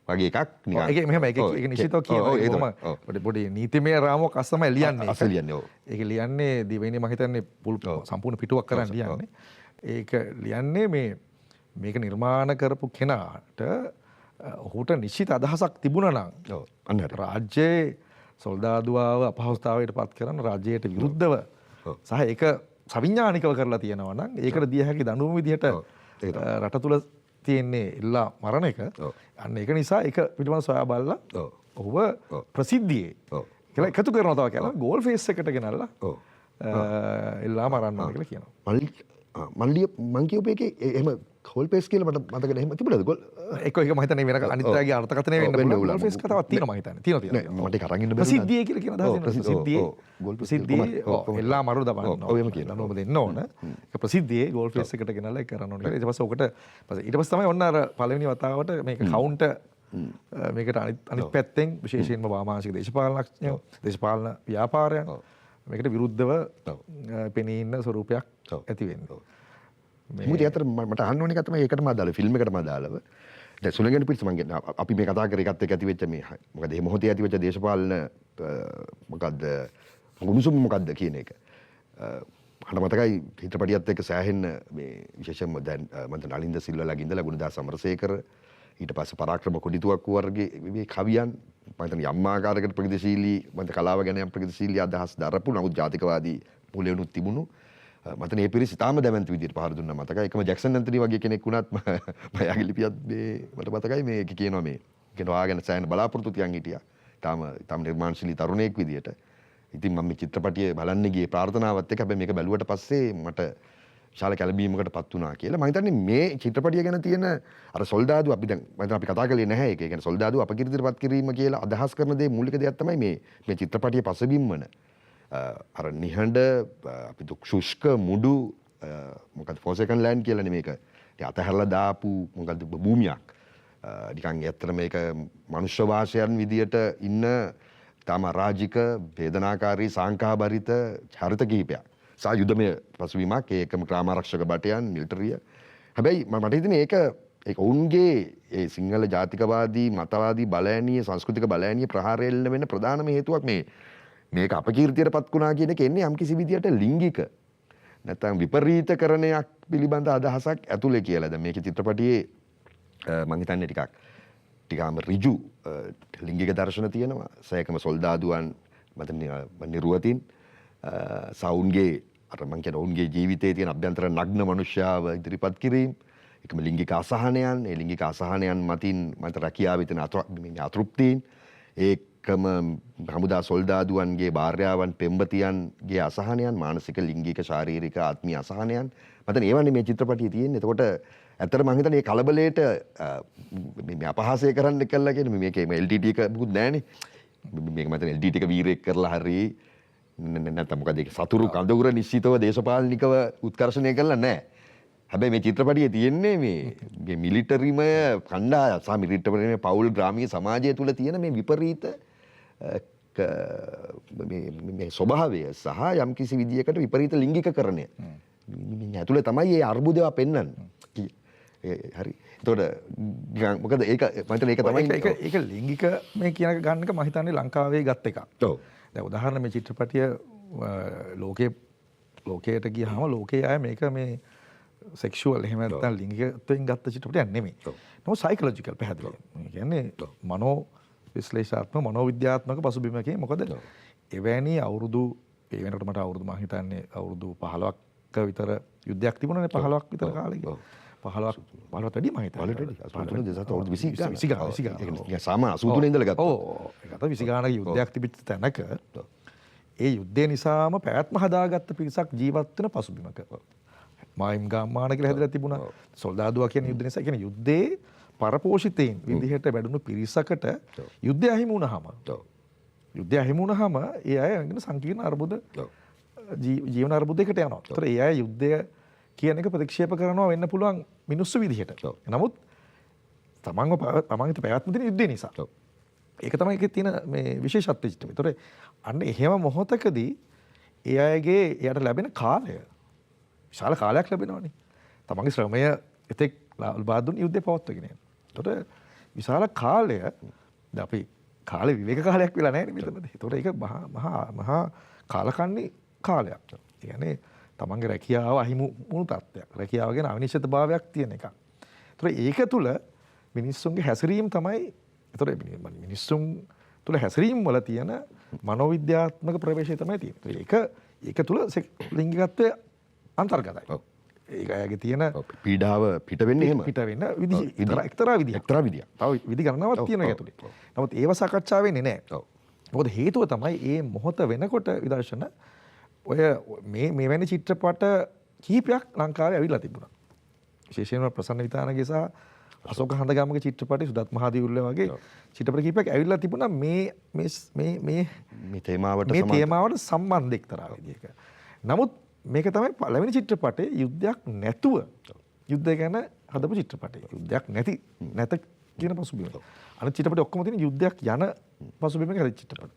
වගේ එකක් නිකන් ඒක මෙහෙම ඒක නිශ්චිතව කියනවා. පොඩි නීතිමය රාමුවක් අස්සම ලියන්නේ. අස ලියන්නේ. ඔව්. ඒක ලියන්නේ දිවයිනේ මම හිතන්නේ සම්පූර්ණ පිටුවක් කරන් ලියන්නේ. ඒක ලියන්නේ මේක නිර්මාණ කරපු කෙනාට ඔහුට නිශ්චිත අදහසක් තිබුණා නම් රාජ්‍යයේ සොල්දාදුවාව අපහසුතාවයට පත් කරන රාජ්‍යයට විරුද්ධව සහ ඒක සවිඥානිකව කරලා තියෙනවා නම් ඒකට දිය හැකි දඬුවම විදිහට රට තුල තියෙන්නේ එල්ලා මරණ එක. අන්න ඒක නිසා ඒක පිටමන සොයා බලලා ඔහුව ප්‍රසිද්ධියේ කියලා එකතු කරනවා තව කියලා ගෝල් ෆේස් එකට ගෙනල්ලා එල්ලා මරන්න ඕන කියලා කියනවා. මං කියපු එකේ එහෙම ගෝල් ෆේස් කියලා මට මතක නැහැ. එහෙම තිබුණාද ගෝල්? ඒක මම හිතන්නේ වෙන අනිත්‍යගේ අර්ථකථනය වෙන්න පුළුවන්. ගෝල් ෆේස් කතාවක් තියෙනවා මම හිතන්නේ. තියෙනවා. මට ඒක අරන් ඉන්න බැහැ. ප්‍රසිද්ධියේ කියලා කියන අදහස තියෙනවා. ප්‍රසිද්ධියේ එල්ලා මරු දබන්න. ඔව් එහෙම කියනවා. නෝම දෙන්න ඕන. ඒක ප්‍රසිද්ධියේ ගෝල් ෆේස් එකට ගෙනල්ලා ඒක කරන්න ඕන කියලා. ඊට පස්සේ ඔකට ඊට පස්සේ තමයි ඔන්න අර පළවෙනි වතාවට මේක කවුන්ටර් මේකට අනිත් පැත්තෙන් විශේෂයෙන්ම වාමාංශික දේශපාලනඥයෝ දේශපාලන ව්‍යාපාරයන් මේකට විරුද්ධව පෙනී ඉන්න ස්වරූපයක් ඇති වෙන්නේ. මොකද ඒතර මට අහන්න ඕන එක තමයි ඒකටම අදාළ ෆිල්ම් එකටම අදාළව. දැන් සුලංගන පිටස මං කියන්නේ අපි මේ කතා කරේ එකත් එක්ක ඇති වෙච්ච මේ මොකද මේ මොහොතේ ඇති වෙච්ච දේශපාලන මොකද්ද උණුසුම මොකද්ද කියන එක. මට මතකයි චිත්‍රපටියත් එක්ක සෑහෙන්න මේ විශේෂයෙන්ම දැන් මන්ට නලින්ද සිල්වලාගේ ඉඳලා ගුණදාස අමරසේකර ඊට පස්සේ පරාක්‍රම කොඩිතුවක්කු වර්ගයේ මේ කවියන් මම හිතන්නේ යම් ආකාරයකට ප්‍රගතිශීලී මන්ට කලාව ගැන යම් ප්‍රගතිශීලී අදහස් දරපු නමුත් ජාතිකවාදී මූලයනුත් තිබුණු මට මේ පිරිස ඉතාම දැවැන්ත විදිහට පහර දුන්නා මතකයි. එකම ජැක්සන් ඇන්තනි වගේ කෙනෙක් වුණත් මම යාගේ ලිපියත් මේ මට මතකයි මේ කියනවා මේ කියනවා ආගෙන සෑහෙන බලාපොරොත්තු තියන් හිටියා. තාම නිර්මාණශීලී තරුණයෙක් විදිහට. ඉතින් මම මේ චිත්‍රපටිය බලන්න ගියේ ප්‍රාර්ථනාවත් එක්ක. හැබැයි මේක බැලුවට පස්සේ මට විශාල කැළඹීමකටපත් වුණා කියලා. මම හිතන්නේ මේ චිත්‍රපටිය ගැන තියෙන අර සොල්දාදු අපි දැන් මම අපි කතා කරලේ නැහැ ඒක. ඒ කියන්නේ සොල්දාදු අපකීර්තියටපත් කිරීම කියලා අදහස් කරන දේ මූලික දෙයක් තමයි මේ චිත්‍රපටියේ පසුබිම්වන අර නිහඬ අපි ශුෂ්ක මුඩු මොකද ෆෝසෙකන් ලෑන්ඩ් කියලානේ මේක. ඉතින් අතහැරලා දාපු මොකද භූමියක්. නිකන් ඇත්තට මේක මනුෂ්‍ය වාසයන් විදියට ඉන්න තාම රාජික වේදනාකාරී සංඛාබරිත චරිත කිහිපයක්. සා යුදමය පසුබිමක් ඒකම ග්‍රාමාරක්ෂක බටයන් මිලිටරිය. හැබැයි මට හිතෙන්නේ ඒක ඔවුන්ගේ ඒ සිංහල ජාතිකවාදී මතවාදී බලෑනිය සංස්කෘතික බලෑනිය ප්‍රහාරය එල්ල වෙන ප්‍රධානම හේතුවක් මේක අපකීර්තියට පත් වුණා කියන එක එන්නේ යම්කිසි විදියට ලිංගික නැත්නම් විපරීතකරණයක් පිළිබඳ අදහසක් ඇතුලේ කියලා. දැන් මේකේ චිත්‍රපටියේ මම හිතන්නේ ටිකම ඍජු ලිංගික දර්ශන තියෙනවා. සෑකම සොල්දාදුවන් මත නිර්වතින් සවුන්ගේ අර මං කියන ඔවුන්ගේ ජීවිතයේ තියෙන අභ්‍යන්තර නග්න මනුෂ්‍යාව ඉදිරිපත් කිරීම. එකම ලිංගික අසහනයන්, ඒ ලිංගික අසහනයන් මතින් මත රැකියාවේ තියෙන අතෘප්තීන් ඒකම හමුදා සොල්දාදුවන්ගේ භාර්යාවන් පෙම්වතියන්ගේ අසහනයන්, මානසික ලිංගික ශාරීරික ආත්මීය අසහනයන් මතන ඒවන්නේ මේ චිත්‍රපටියේ තියෙන්නේ. එතකොට ඇත්තට මං හිතන්නේ මේ කලබලයට මේ අපහාසය කරන්න කළා කියන්නේ මේකේ LTT එක මුකුත් නැහනේ. මේක මතන LTT එක වීරයෙක් කරලා හරි නැත්නම් මොකද ඒක සතුරු කඳවුර නිශ්චිතව දේශපාලනිකව උත්කර්ෂණය කළා නැහැ. හැබැයි මේ චිත්‍රපටියේ තියෙන්නේ මේ මිලිටරිමය කණ්ඩායම් සහ මිලිටරිමය පෞල් ග්‍රාමීය සමාජය තුල තියෙන මේ විපරීත මේ ස්වභාවය සහ යම්කිසි විදියකට විපරීත ලිංගිකකරණය. මේ ඇතුලේ තමයි මේ අර්බුදය පෙන්වන්නේ. හරි. එතකොට මොකද ඒක මම හිතන්නේ ඒක තමයි ඒක ලිංගික මේ කියන එක ගන්න එක මම හිතන්නේ ලංකාවේ ගත් එකක්. ඔව්. දැන් උදාහරණ මේ චිත්‍රපටිය ලෝකයට ගියාම ලෝකයේ අය මේක මේ සෙක්ෂුවල් එහෙම නැත්නම් ලිංගිකත්වයෙන් ගත්ත චිත්‍රපටයක් නෙමෙයි. නමුත් සයිකොලොජිකල් පැහැදිලි. ඒ කියන්නේ මනෝ විශ්ලේෂණාත්මක මනෝවිද්‍යාත්මක පසුබිමකින් මොකද එවැනි අවුරුදු ඒ වෙනකොට මට අවුරුදු මම හිතන්නේ අවුරුදු 15ක විතර යුද්ධයක් තිබුණානේ 15ක් විතර කාලෙක. 15ට වැඩි මම හිතන්නේ. සාම 83 ඉඳලා ගත්තා. ඔව්. ඒකට 20 ගානක යුද්ධයක් තිබිච්ච තැනක ඒ යුද්ධය නිසාම පැවැත්ම හදාගත්ත පිරිසක් ජීවත් වෙන පසුබිමක. මායිම් ගම්මාන කියලා හැදලා තිබුණා. සොල්දාදුවා කියන යුද්ධ නිසා කියන්නේ යුද්ධේ පරපෝෂිතයින් විදිහට වැඩුණු පිරිසකට යුද්ධය අහිමි වුණාම ඒ අය වෙන සංකීර්ණ අර්බුද ජීවන අර්බුදයකට යනවා. ඒතර ඒ අය යුද්ධය කියන එක ප්‍රතික්ෂේප කරනවා වෙන්න පුළුවන් මිනිස්සු විදිහට. නමුත් තමන්ගේ පැවැත්ම තියෙන යුද්ධය නිසා. ඒක තමයි ඒකේ තියෙන මේ විශේෂත්වය. ඒතර අන්න එහෙම මොහොතකදී ඒ අයගේ එයාට ලැබෙන කාලය විශාල කාලයක් ලැබෙනවානේ. තමන්ගේ ශ්‍රමය එතෙක් ලබා දුන් යුද්ධය පවත්වාගෙන යන. ඒතර විශාල කාලය දැන් අපි කාලේ විවේක කාලයක් වෙලා නැහැ නේ මෙතනදී. ඒතර ඒක මහා කාලකන්ණි කාලයක්. ඒ කියන්නේ තමන්ගේ රැකියාව අහිමු තත්ත්වයක්. රැකියාව ගැන අනිශ්චිතභාවයක් තියෙන එකක්. ඒතර ඒක තුල මිනිස්සුන්ගේ හැසිරීම තමයි ඒතර මිනිස්සුන් තුල හැසිරීම වල තියෙන මනෝවිද්‍යාත්මක ප්‍රවේශය තමයි තියෙන්නේ. ඒක තුල ලිංගිකත්වය අන්තර්ගතයි. ඒක අයගේ තියෙන පීඩාව පිට වෙන්නේ එහෙම. පිට වෙන්න විදි එක්තරා විදියක්. තව විදි ගණනාවක් තියෙනවා ඒක තුලේ. නමුත් ඒව සාකච්ඡා වෙන්නේ නැහැ. මොකද හේතුව තමයි මේ මොහොත වෙනකොට විදර්ශන ඔය මේ වැනි චිත්‍රපට කිහිපයක් ලංකාවේ ඇවිල්ලා තිබුණා. විශේෂයෙන්ම ප්‍රසන්න විතානගේ සහ අශෝක හඳගමගේ චිත්‍රපටි සුදත් මහදීවුල්ල වගේ චිත්‍රපට කිහිපයක් ඇවිල්ලා තිබුණා මේ තේමාවට සම්බන්ධ එක්තරා විදියක. නමුත් මේක තමයි පළවෙනි චිත්‍රපටයේ යුද්ධයක් නැතුව යුද්ධය ගැන හදපු චිත්‍රපටය. යුද්ධයක් නැත කියන පසුබිම. අනිත් චිත්‍රපටි ඔක්කොම තියෙන යුද්ධයක් යන පසුබිමක හදපු චිත්‍රපට.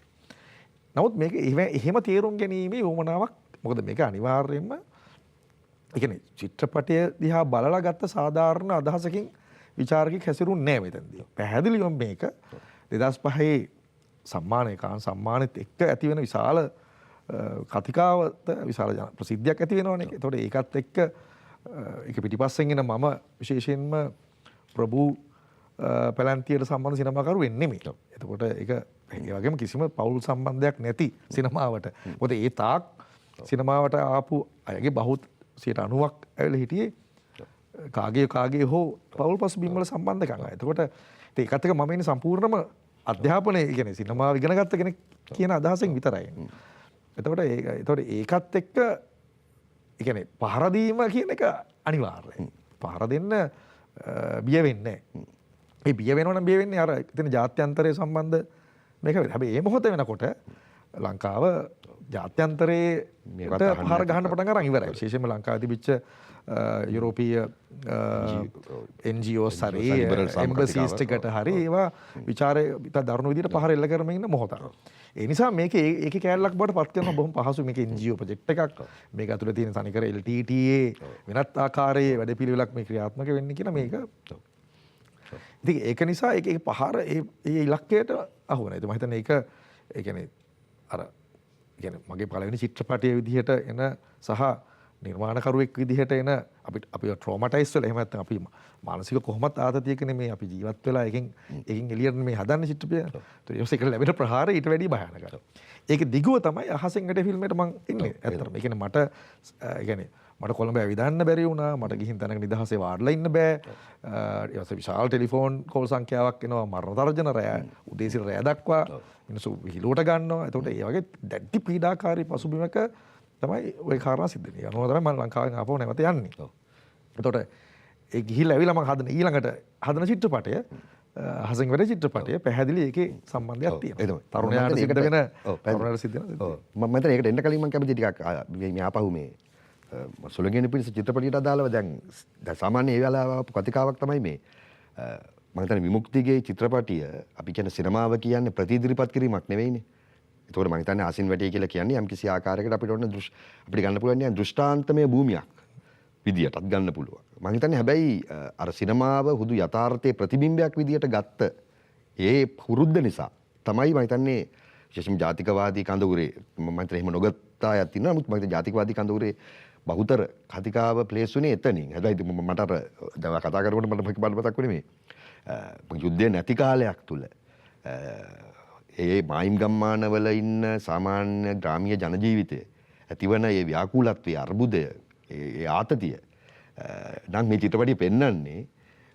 නමුත් මේක එහෙම තේරුම් ගැනීමේ වමනාවක් මොකද මේක අනිවාර්යයෙන්ම ඒ කියන්නේ චිත්‍රපටය දිහා බලලා ගත්ත සාධාරණ අදහසකින් විචාරකෙක් හැසිරුන්නේ නැහැ මෙතනදී. පැහැදිලිවම මේක 2005 සම්මානෙත් එක්ක ඇති වෙන විශාල කතිකාවත විශාල ප්‍රසිද්ධියක් ඇති වෙනවනේ. ඒතකොට ඒකත් එක්ක ඒක පිටිපස්සෙන් එන මම විශේෂයෙන්ම ප්‍රභූ පැලැන්තියට සම්බන්ධ සිනමාකරු වෙන්නේ නෙමෙයි. එතකොට ඒක ඒ වගේම කිසිම පෞල් සම්බන්ධයක් නැති සිනමාවට. මොකද ඒ තාක් සිනමාවට ආපු අයගේ බහුත් 90ක් ඇවිල්ලා හිටියේ කාගේ හෝ පෞල් පසුබිම් වල සම්බන්ධකම්. එතකොට ඒකත් එක්ක මම ඉන්නේ සම්පූර්ණම අධ්‍යාපනය කියන්නේ සිනමාව ඉගෙන ගත්ත කෙනෙක් කියන අදහසෙන් විතරයි. එතකොට ඒකත් එක්ක ඒ කියන්නේ පහර දීම කියන එක අනිවාර්යයි. පහර දෙන්න බිය වෙන්නේ නැහැ. ඒ බිය වෙනවනම් බිය වෙන්නේ අර එතන ජාත්‍යන්තරයේ සම්බන්ධ මේක වෙයි. හැබැයි මේ මොහොත වෙනකොට ලංකාව ජාත්‍යන්තරයේ පහර ගහන්න පටන් අරන් ඉවරයි. විශේෂයෙන්ම ලංකාවේ තිබිච්ච යුරෝපීය NGOs හරි එම්බසිස් ටිකට හරි ඒවා විචාරය දරුණු විදිහට පහර එල්ල කරමින් ඉන්න මොහොතක්. ඒ නිසා මේකේ කෑල්ලක් බවට පත් කරන බොහොම පහසු මේක NGO ප්‍රොජෙක්ට් එකක්. මේක ඇතුලේ තියෙන තනිකර LTTA වෙනත් ආකාරයේ වැඩපිළිවෙලක් මේ ක්‍රියාත්මක වෙන්නේ කියලා මේක. ඉතින් ඒක නිසා ඒක පහර ඒ ඉලක්කයට අහු වෙනවා. මම හිතන්නේ ඒක ඒ කියන්නේ අර කියන්නේ මගේ පළවෙනි චිත්‍රපටයේ විදිහට එන සහ නිර්මාණකරුවෙක් විදිහට එන අපි ට්‍රෝමටයිස් වෙලා එහෙම නැත්නම් අපි මානසික කොහොමත් ආතතියකනේ මේ අපි ජීවත් වෙලා එකෙන් එළියට මේ හදන්න චිත්‍රපටය. ඒත් ඒක ලැබෙන ප්‍රහාරය ඊට වැඩිය භයානකයි. ඒක දිගුව තමයි අහසෙන් ගැට ෆිල්ම් එකට මම ඉන්නේ. ඇත්තටම. ඒ කියන්නේ මට කොළඹ ඇවිදන්න බැරි වුණා. මට ගිහින් තැනක නිදහසේ වාඩිලා ඉන්න බෑ. ඊට පස්සේ විශාල ටෙලිෆෝන් කෝල් සංඛ්‍යාවක් එනවා මරණ තර්ජන රෑ උදේ සිට රෑ දක්වා මිනිස්සු විහිළුවට ගන්නවා. එතකොට ඒ වගේ දැඩි පීඩාකාරී පසුබිමක තමයි ওই කාරණා සිද්ධ වෙන්නේ. අනුව තමයි මම ලංකාවෙන් ආපහු නැවත යන්නේ. එතකොට ඒ ගිහිල්ලා ඇවිල්ලා මම හදන ඊළඟට හදන චිත්‍රපටය හසෙන් වැඩ චිත්‍රපටය පැහැදිලි ඒකේ සම්බන්ධයක් තියෙනවා. තරුණයාට සිද්ධ වෙන තරුණයාට සිද්ධ වෙන. මම මතන ඒකට එන්න කලින් මම කැමති ටිකක් මේ ආපහු මේ සොලගෙන පිළිස චිත්‍රපටියට අදාළව දැන් සාමාන්‍ය ඒ වෙලාව කතිකාවක් තමයි මේ මම හිතන්නේ විමුක්තිගේ චිත්‍රපටිය අපි කියන සිනමාව කියන්නේ ප්‍රතිඉදිරිපත් කිරීමක් නෙවෙයිනේ. ඒතකොට මම හිතන්නේ ආසින් වැටිය කියලා කියන්නේ යම්කිසි ආකාරයකට අපිට ඕන අපිට ගන්න පුළුවන් දෘෂ්ටාන්තමය භූමියක් විදියටත් ගන්න පුළුවන්. මම හිතන්නේ හැබැයි අර සිනමාව හුදු යථාර්ථයේ ප්‍රතිබිම්බයක් විදියට ගත්ත ඒ පුරුද්ද නිසා තමයි මම හිතන්නේ විශේෂම ජාතිකවාදී කඳවුරේ මම හිතන්නේ එහෙම නොගත්ත අයත් ඉන්නවා. නමුත් මම හිතන්නේ ජාතිකවාදී කඳවුරේ බහුතර කතිකාව ප්ලේස් වුණේ එතනින්. හැබැයි මට අර දැන් කතා කරනකොට මට මතක් වුණේ මේ යුද්ධය නැති කාලයක් තුල ඒ මායිම් ගම්මානවල ඉන්න සාමාන්‍ය ග්‍රාමීය ජන ජීවිතය ඇතිවන ඒ ව්‍යාකූලත්වයේ අර්බුදය ඒ ආතතිය නම් මේ චිත්‍රපටිය පෙන්වන්නේ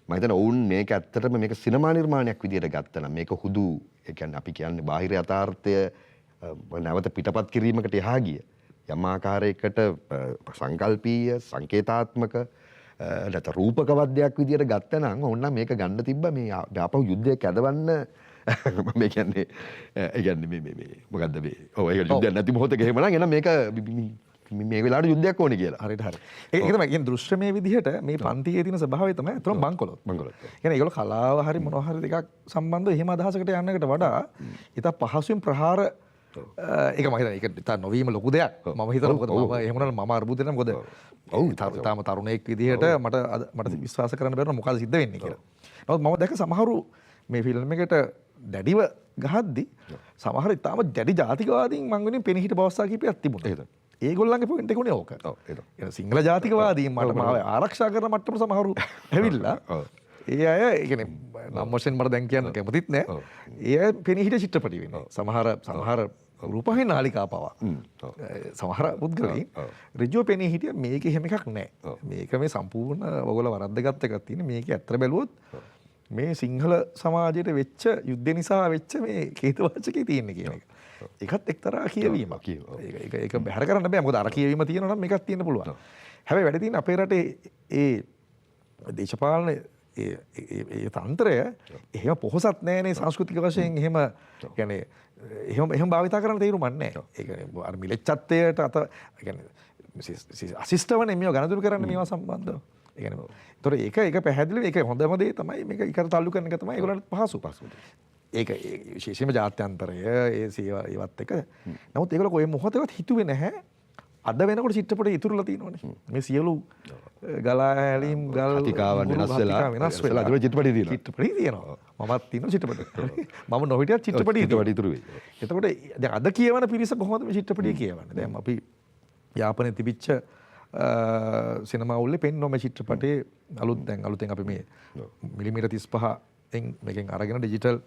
මම හිතන ඔවුන් මේක ඇත්තටම මේක සිනමා නිර්මාණයක් විදියට ගත්තා නම් මේක හුදු ඒ කියන්නේ අපි කියන්නේ බාහිර යථාර්ථය නැවත පිටපත් කිරීමකට එහා ගිය යම් ආකාරයකට සංකල්පීය සංකේතාත්මක නැත්නම් රූපකවද්‍යයක් විදියට ගත්තා නම් ඕන්න මේක ගන්න තිබ්බා මේ ආපහු යුද්ධයක් ඇදවන්න මේ කියන්නේ ඒ කියන්නේ මේ මොකද්ද මේ ඔව් ඒක යුද්ධයක් නැති මොහොතක එහෙමනම් එන මේක මේ වෙලාවට යුද්ධයක් ඕනේ කියලා. හරියට හරි. ඒක තමයි කියන්නේ දෘශ්‍යමය විදිහට මේ පන්තියේ තියෙන ස්වභාවය තමයි අතන බංකොලොත්. කියන්නේ ඒගොල්ලෝ කලාව හරි මොනවා හරි දෙකක් සම්බන්ධව එහෙම අදහසකට යන්නකට වඩා ඊට පහසුවෙන් ප්‍රහාර ඒක මම හිතන්නේ ඒක තා නොවීම ලොකු දෙයක්. මම හිතනවා මොකද මම එහෙම වුණාම මම අර්බුදේ නම් මොකද තාම තරුණයෙක් විදිහට මට විශ්වාස කරන්න බැරුණා මොකද සිද්ධ වෙන්නේ කියලා. නමුත් මම දැක්ක සමහරු මේ ෆිල්ම් එකට දැඩිව ගහද්දි සමහර ඉතාම දැඩි ජාතිකවාදීන් මං වෙනින් පෙනී හිට බවස්සා කීපයක් තිබුණා. ඒගොල්ලන්ගේ පොයින්ට් එක උනේ ඕක. සිංහල ජාතිකවාදීන් මට මාව ආරක්ෂා කරන මට්ටමට සමහරු ඇවිල්ලා ඒ අය ඒ කියන්නේ නම් වශයෙන් මට දැන් කියන්න කැමතිත් නෑ. ඒ අය පෙනී හිට චිත්‍රපටි වෙන්නේ. සමහර රූපහින නාලිකා පවා සමහර පුද්ගලයන් ඍජුව පෙනී හිටිය මේක එහෙම එකක් නෑ. මේක මේ සම්පූර්ණ ඔයගොල්ලෝ වරද්දගත් එකක් තියෙන. මේක ඇත්තට බැලුවොත් මේ සිංහල සමාජයට වෙච්ච යුද්ධ නිසා වෙච්ච මේ කේතුවාචකේ තියෙන්නේ කියන එක. ඒකත් එක්තරා කියවීමක්. ඒක බැහැර කරන්න බෑ. මොකද අර කියවීම තියෙනවා නම් මේකත් තියෙන්න පුළුවන්. හැබැයි වැඩි තියෙන අපේ රටේ ඒ දේශපාලන ඒ තන්ත්‍රය එහෙම පොහොසත් නෑනේ සංස්කෘතික වශයෙන් එහෙම يعني එහෙම භාවිතා කරන්න තේරුමක් නෑ. ඒක අර මිලෙච්ඡත්වයට අත يعني අසිස්ටවනේ මේව ගණදුරු කරන්න මේවා සම්බන්ධව. ඒ කියන්නේ ඒතොර ඒක පැහැදිලිව ඒක හොඳම දේ තමයි මේක ඉකට තල්ලු කරන එක තමයි ඒගොල්ලන්ට පහසු. ඒක විශේෂයෙන්ම ජාත්‍යන්තරය ඒ සේවා ඒවත් එක. නමුත් ඒගොල්ලෝ කොයි මොහොතකවත් හිතුවේ නැහැ අද වෙනකොට චිත්‍රපටය ඉතුරුලා තියෙනවනේ. මේ සියලු ගලා හැලීම් ගල් කතිකාවන් වෙනස් වෙලා අද චිත්‍රපටය තියෙනවා. චිත්‍රපටය තියෙනවා. මමත් තියෙනවා චිත්‍රපටය. මම නොහිටියත් චිත්‍රපටය ඉතුරු වෙයි. එතකොට දැන් අද කියවන පිරිස කොහොමද මේ චිත්‍රපටය කියවන්නේ? දැන් අපි යාපනයේ තිබිච්ච සිනමා උල්ලේ පෙන්වන මේ චිත්‍රපටයේ අලුතෙන් අපි මේ මිලිමීටර් 35 මේකෙන් අරගෙන ඩිජිටල්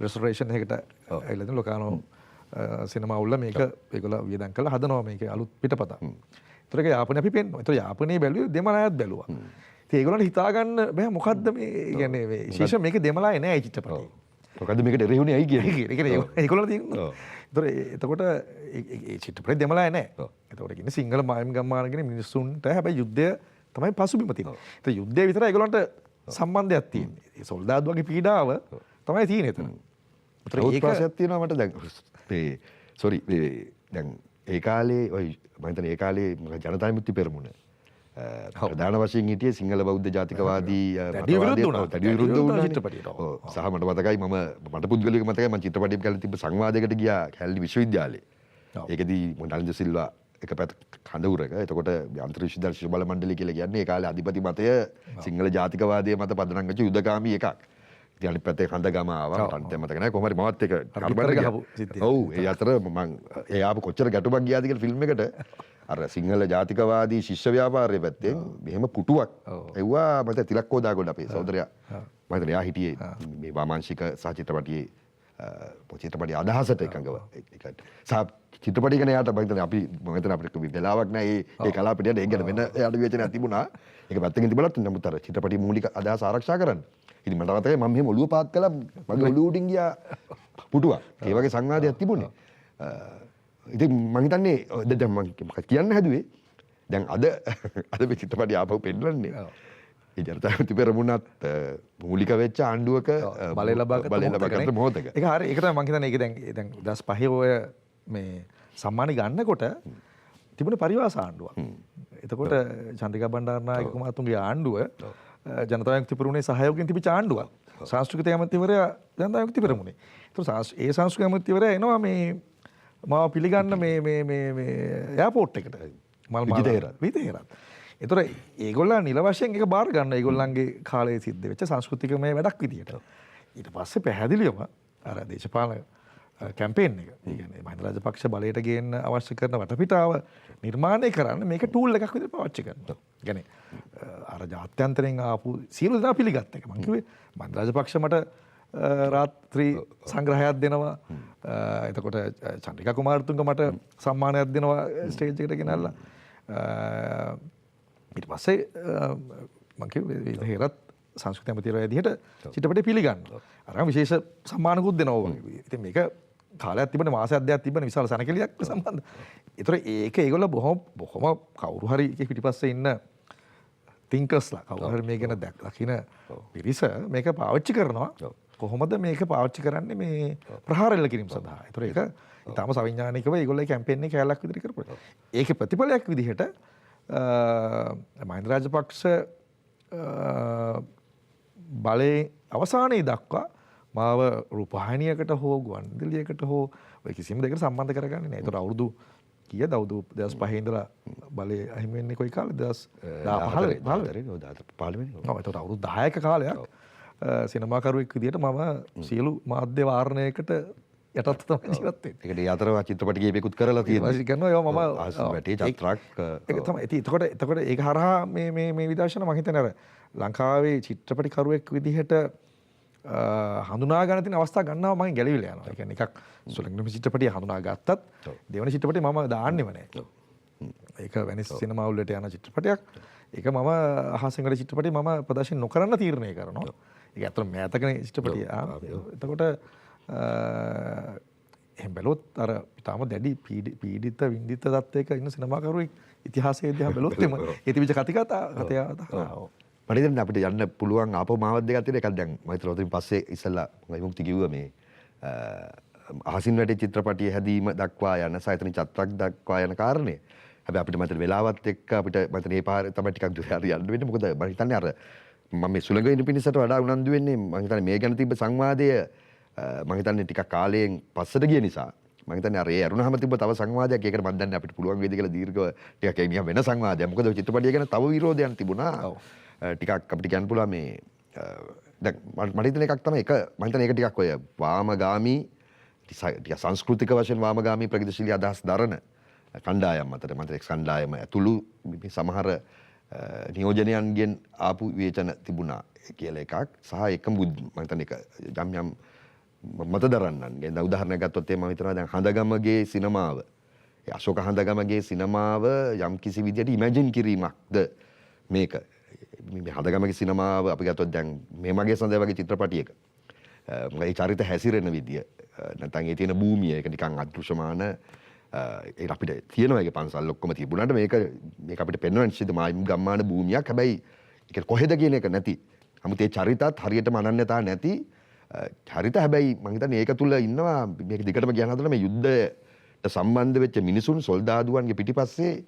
රෙස්ටොරේෂන් එකකට ඇවිල්ලා තියෙන ලොකානෝ සිනමා උල්ල මේක ඒගොල්ලෝ වියදම් කරලා හදනවා මේකේ අලුත් පිටපතක්. ඒතර ඒක යාපනයේ අපි පෙන්වනවා. ඒතර යාපනයේ බැලුවේ දෙමළ අයත් බැලුවා. ඉතින් ඒගොල්ලන්ට හිතා ගන්න බෑ මොකද්ද මේ කියන්නේ මේ විශේෂ මේක දෙමළ අය නෑ මේ චිත්‍රපටේ. මොකද්ද මේකට එරෙහිුනේ ඇයි කියන්නේ. ඒ කියන්නේ ඒගොල්ලෝ තියෙනවා. එතකොට ඒ චිත්‍රපටේ දෙමළ අය නෑ. එතකොට කියන්නේ සිංහල මායම් ගම්මානගෙන මිනිස්සුන්ට හැබැයි යුද්ධය තමයි පසුබිම තියෙන්නේ. ඒතර යුද්ධය විතරයි ඒගොල්ලන්ට සම්බන්ධයක් තියෙන්නේ. ඒ සොල්දාදු වගේ පීඩාව තමයි තියෙන්නේ එතන. ඒතර ඒක ප්‍රශ්නයක් තියෙනවා මට දැන් දැන් ඒ කාලේ ඔය මම හිතන්නේ ඒ කාලේ ජනතා විමුක්ති පෙරමුණ ප්‍රධාන වශයෙන් හිටියේ සිංහල බෞද්ධ ජාතිකවාදී දැඩි විරුද්ධ වුණා චිත්‍රපටියට. සහ මට මතකයි මට පුද්ගලික මතකයි මම චිත්‍රපටියක් කරලා තිබ්බ සංවාදයකට ගියා කැලණි විශ්වවිද්‍යාලේ. ඒකදී නලින්ද සිල්වා එක පැත්ත කඳවුරක. එතකොට අන්තර් විශ්වවිද්‍යාල ශිෂ්‍ය බල මණ්ඩලය කියලා කියන්නේ ඒ කාලේ අධිපති මතය සිංහල ජාතිකවාදයේ මත පදනම් වෙච්ච යුදකාමී එකක්. ඉතින් අනිත් පැත්තේ කන්දගම ආවා. මට මතක නැහැ කොහොම හරි මවත් එක කරබන් ගහපු සිද්ධිය. ඔව් ඒ අතර මම ඒ ආපු කොච්චර ගැටුමක් ගියාද කියලා ෆිල්ම් එකට අර සිංහල ජාතිකවාදී ශිෂ්‍ය ව්‍යාපාරයේ පැත්තෙන් මෙහෙම පුටුවක් එව්වා මට තිලක්කෝ දාගොඩ අපේ සහෝදරයා මම හිතන්නේ එයා හිටියේ මේ වාමාංශික සහ චිත්‍රපටියේ චිත්‍රපටි අදහසට එකඟව ඒකට සහ චිත්‍රපටි ගැන යාට මම හිතන්නේ අපි මම හිතන්නේ අපිට වෙලාවක් නැහැ ඒ කලාපිටියට ඒක ගැන වෙන යාට විවේචනයක් තිබුණා ඒක පැත්තකින් තිබුණත් නමුත් අර චිත්‍රපටි මූලික අදහස ආරක්ෂා කරන්න ඉතින් මට මතකයි මම මෙහෙම ඔළුව පාත් කළා මගේ ඔළුව උඩින් ගියා පුටුවක් ඒ වගේ සංවාදයක් තිබුණේ ඉතින් මම හිතන්නේ දැන් මම කියන්න හැදුවේ දැන් අද මේ චිත්‍රපටි ආපහු පෙන්නන්නේ ඒ ජනතා විමුක්ති පෙරමුණත් මූලික වෙච්ච ආණ්ඩුවක බලය ලබාගත් මොහොතක ඒක හරි ඒක තමයි මම හිතන්නේ ඒක දැන් 2005 ඔය මේ සම්මානි ගන්නකොට තිබුණේ පරිවාස ආණ්ඩුවක්. එතකොට චන්ද්‍රිකා බණ්ඩාරනායක මහතුන්ගේ ආණ්ඩුව ජනතා විමුක්ති පෙරමුණේ සහයෝගයෙන් තිබිච්ච ආණ්ඩුවක්. සංස්කෘතික ඇමතිවරයා ජනතා විමුක්ති පෙරමුණේ. ඒතකොට ඒ සංස්කෘතික ඇමතිවරයා එනවා මේ මාව පිළිගන්න මේ එයාපෝට් එකට. විතේරත්. ඒතකොට ඒගොල්ලන් නිල වශයෙන් ඒක බාර ගන්න ඒගොල්ලන්ගේ කාලයේ සිද්ධ වෙච්ච සංස්කෘතිකමය වැඩක් විදියට. ඊට පස්සේ පැහැදිලිවම අර දේශපාලන කැම්පේන් එක. ඒ කියන්නේ මහින්ද රාජපක්ෂ බලයට ගේන්න අවශ්‍ය කරන වටපිටාව නිර්මාණය කරන්න මේක ටූල් එකක් විදිහට පාවිච්චි කරනවා. ඒ කියන්නේ අර ජාත්‍යන්තරයෙන් ආපු සියලු දෙනා පිළිගත්ත එක. මම කිව්වේ මහින්ද රාජපක්ෂ මට රාත්‍රී සංග්‍රහයක් දෙනවා. එතකොට චන්ද්‍රිකා කුමාරතුංග මට සම්මානයක් දෙනවා ස්ටේජ් එකට ගෙනල්ලා. ඊට පස්සේ මම කිව්වේ හේරත් සංස්කෘතික ඇමතිවරයා විදිහට චිත්‍රපටය පිළිගන්නවා. අරන් විශේෂ සම්මානකුත් දෙනවා. ඉතින් මේක කාලයක් තිබුණේ මාසයක් දෙකක් තිබුණේ විශාල සනකෙලියක් සම්බන්ධ. ඒතර ඒක ඒගොල්ලෝ බොහොම කවුරු හරි එකේ පිටිපස්සේ ඉන්න තින්කර්ස්ලා කවුරු හරි මේ ගැන දකින පිරිස මේක පාවිච්චි කරනවා. කොහොමද මේක පාවිච්චි කරන්නේ මේ ප්‍රහාර එල්ල කිරීම සඳහා. ඒතර ඒක ඊටම සවිඥානිකව ඒගොල්ලෝ කැම්පේන් එකේ කැලක් විදිහට කරපුවා. ඒකේ ප්‍රතිඵලයක් විදිහට මහින්ද රාජපක්ෂ බලයේ අවසානයේ දක්වා මාව රූපවාහිනියකට හෝ ගුවන්විදුලියකට හෝ ඔය කිසිම දෙයකට සම්බන්ධ කරගන්නේ නැහැ. ඒතර අවුරුදු කීයද? අවුරුදු 2005 ඉඳලා බලය අහිමි වෙන්නේ කොයි කාලෙද? 2015 ඔව්. ඒතර අවුරුදු 10ක කාලයක් සිනමාකරුවෙක් විදිහට මම සියලු මාධ්‍ය වාරණයකට යටත් තමයි ජීවත් වෙන්නේ. ඒකට යතර චිත්‍රපට කීපයකුත් කරලා තියෙනවා. වාසි කරනවා ඒවා මම වැටේ චත්‍රාක් ඒක තමයි. ඉතින් එතකොට ඒක හරහා මේ විදර්ශන මම හිතන්නේ අර ලංකාවේ චිත්‍රපටිකරුවෙක් විදිහට හඳුනා ගන්න තියෙන අවස්ථා ගන්නවා මම ගැලවිලා යනවා. ඒ කියන්නේ එකක් සුලංගම චිත්‍රපටිය හඳුනා ගත්තත් දෙවන චිත්‍රපටිය මම දාන්නෙම නැහැ. ඒක වෙනස් සිනමා වලට යන චිත්‍රපටයක්. ඒක මම අහසින්ගල චිත්‍රපටිය මම ප්‍රදර්ශන නොකරන්න තීරණය කරනවා. ඒක ඇත්තටම මෑතකනේ චිත්‍රපටිය. එතකොට එහෙම බැලුවොත් අර තාම දැඩි පීඩිත විඳිත තත්ත්වයක ඉන්න සිනමාකරුවෙක් ඉතිහාසයේ දිහා බැලුවොත් එම ඒ තිබිච්ච කතිකතා මට හිතෙන්නේ අපිට යන්න පුළුවන් ආපහු මාවත් දෙකක් තියෙන එකක් දැන් මම හිතලා උතින් පස්සේ ඉස්සෙල්ලා විමුක්ති කිව්වා මේ අහසින් වැටේ චිත්‍රපටිය හැදීම දක්වා යන සායතන චත්‍රක් දක්වා යන කාරණේ. හැබැයි අපිට මතක වෙලාවත් එක්ක අපිට මතක මේ පාරේ තමයි ටිකක් දුර යන්න වෙන්නේ. මොකද මම හිතන්නේ අර මම මේ සුළඟ ඉන්න පිණිසට වඩා උනන්දු වෙන්නේ මම හිතන්නේ මේ ගැන තිබ්බ සංවාදය මම හිතන්නේ ටිකක් කාලයෙන් පස්සට ගිය නිසා මම හිතන්නේ අර ඒ අරුණහම තිබ්බ තව සංවාදයක් ඒකට මම දන්නේ අපිට පුළුවන් වේද කියලා දීර්ඝව ටිකක් ඒ නිකන් වෙන සංවාදයක්. මොකද චිත්‍රපටිය ගැන තව විරෝධයන් තිබුණා. ටිකක් අපිට කියන්න පුළුවන් මේ දැන් මට හිතෙන එකක් තමයි එක මම හිතන්නේ ඒක ටිකක් ඔය වාමගාමී ටික සංස්කෘතික වශයෙන් වාමගාමී ප්‍රගතිශීලී අදහස් දරන කණ්ඩායම් අතර මම එක් කණ්ඩායම ඇතුළු සමහර නියෝජනයන්ගෙන් ආපු විවේචන තිබුණා කියලා එකක් සහ එකම මම හිතන්නේ එක යම් මත දරන්නන්ගෙන් දැන් උදාහරණයක් ගත්තොත් මම හිතනවා දැන් හඳගමගේ සිනමාව ඒ අශෝක හඳගමගේ සිනමාව යම් කිසි විදියට ඉමැජින් කිරීමක්ද මේක මේ හඳගමගේ සිනමාව අපි ගත්තොත් දැන් මේ මගේ සඳ වගේ චිත්‍රපටියක මේ චරිත හැසිරෙන විදිය නැත්නම් ඒ තියෙන භූමිය ඒක නිකන් අදෘශ්‍යමාන ඒ අපිට තියෙනවා ඒක පන්සල් ඔක්කොම තිබුණාට මේක අපිට පෙන්වන නිශ්චිත ගම්මාන භූමියක් හැබැයි ඒක කොහෙද කියන එක නැති. නමුත් ඒ චරිතත් හරියටම අනන්‍යතාව නැති චරිත හැබැයි මම හිතන්නේ ඒක තුල ඉන්නවා මේක දිගටම කියන්න හදන මේ යුද්ධයට සම්බන්ධ වෙච්ච මිනිසුන් සොල්දාදුවන්ගේ පිටිපස්සේ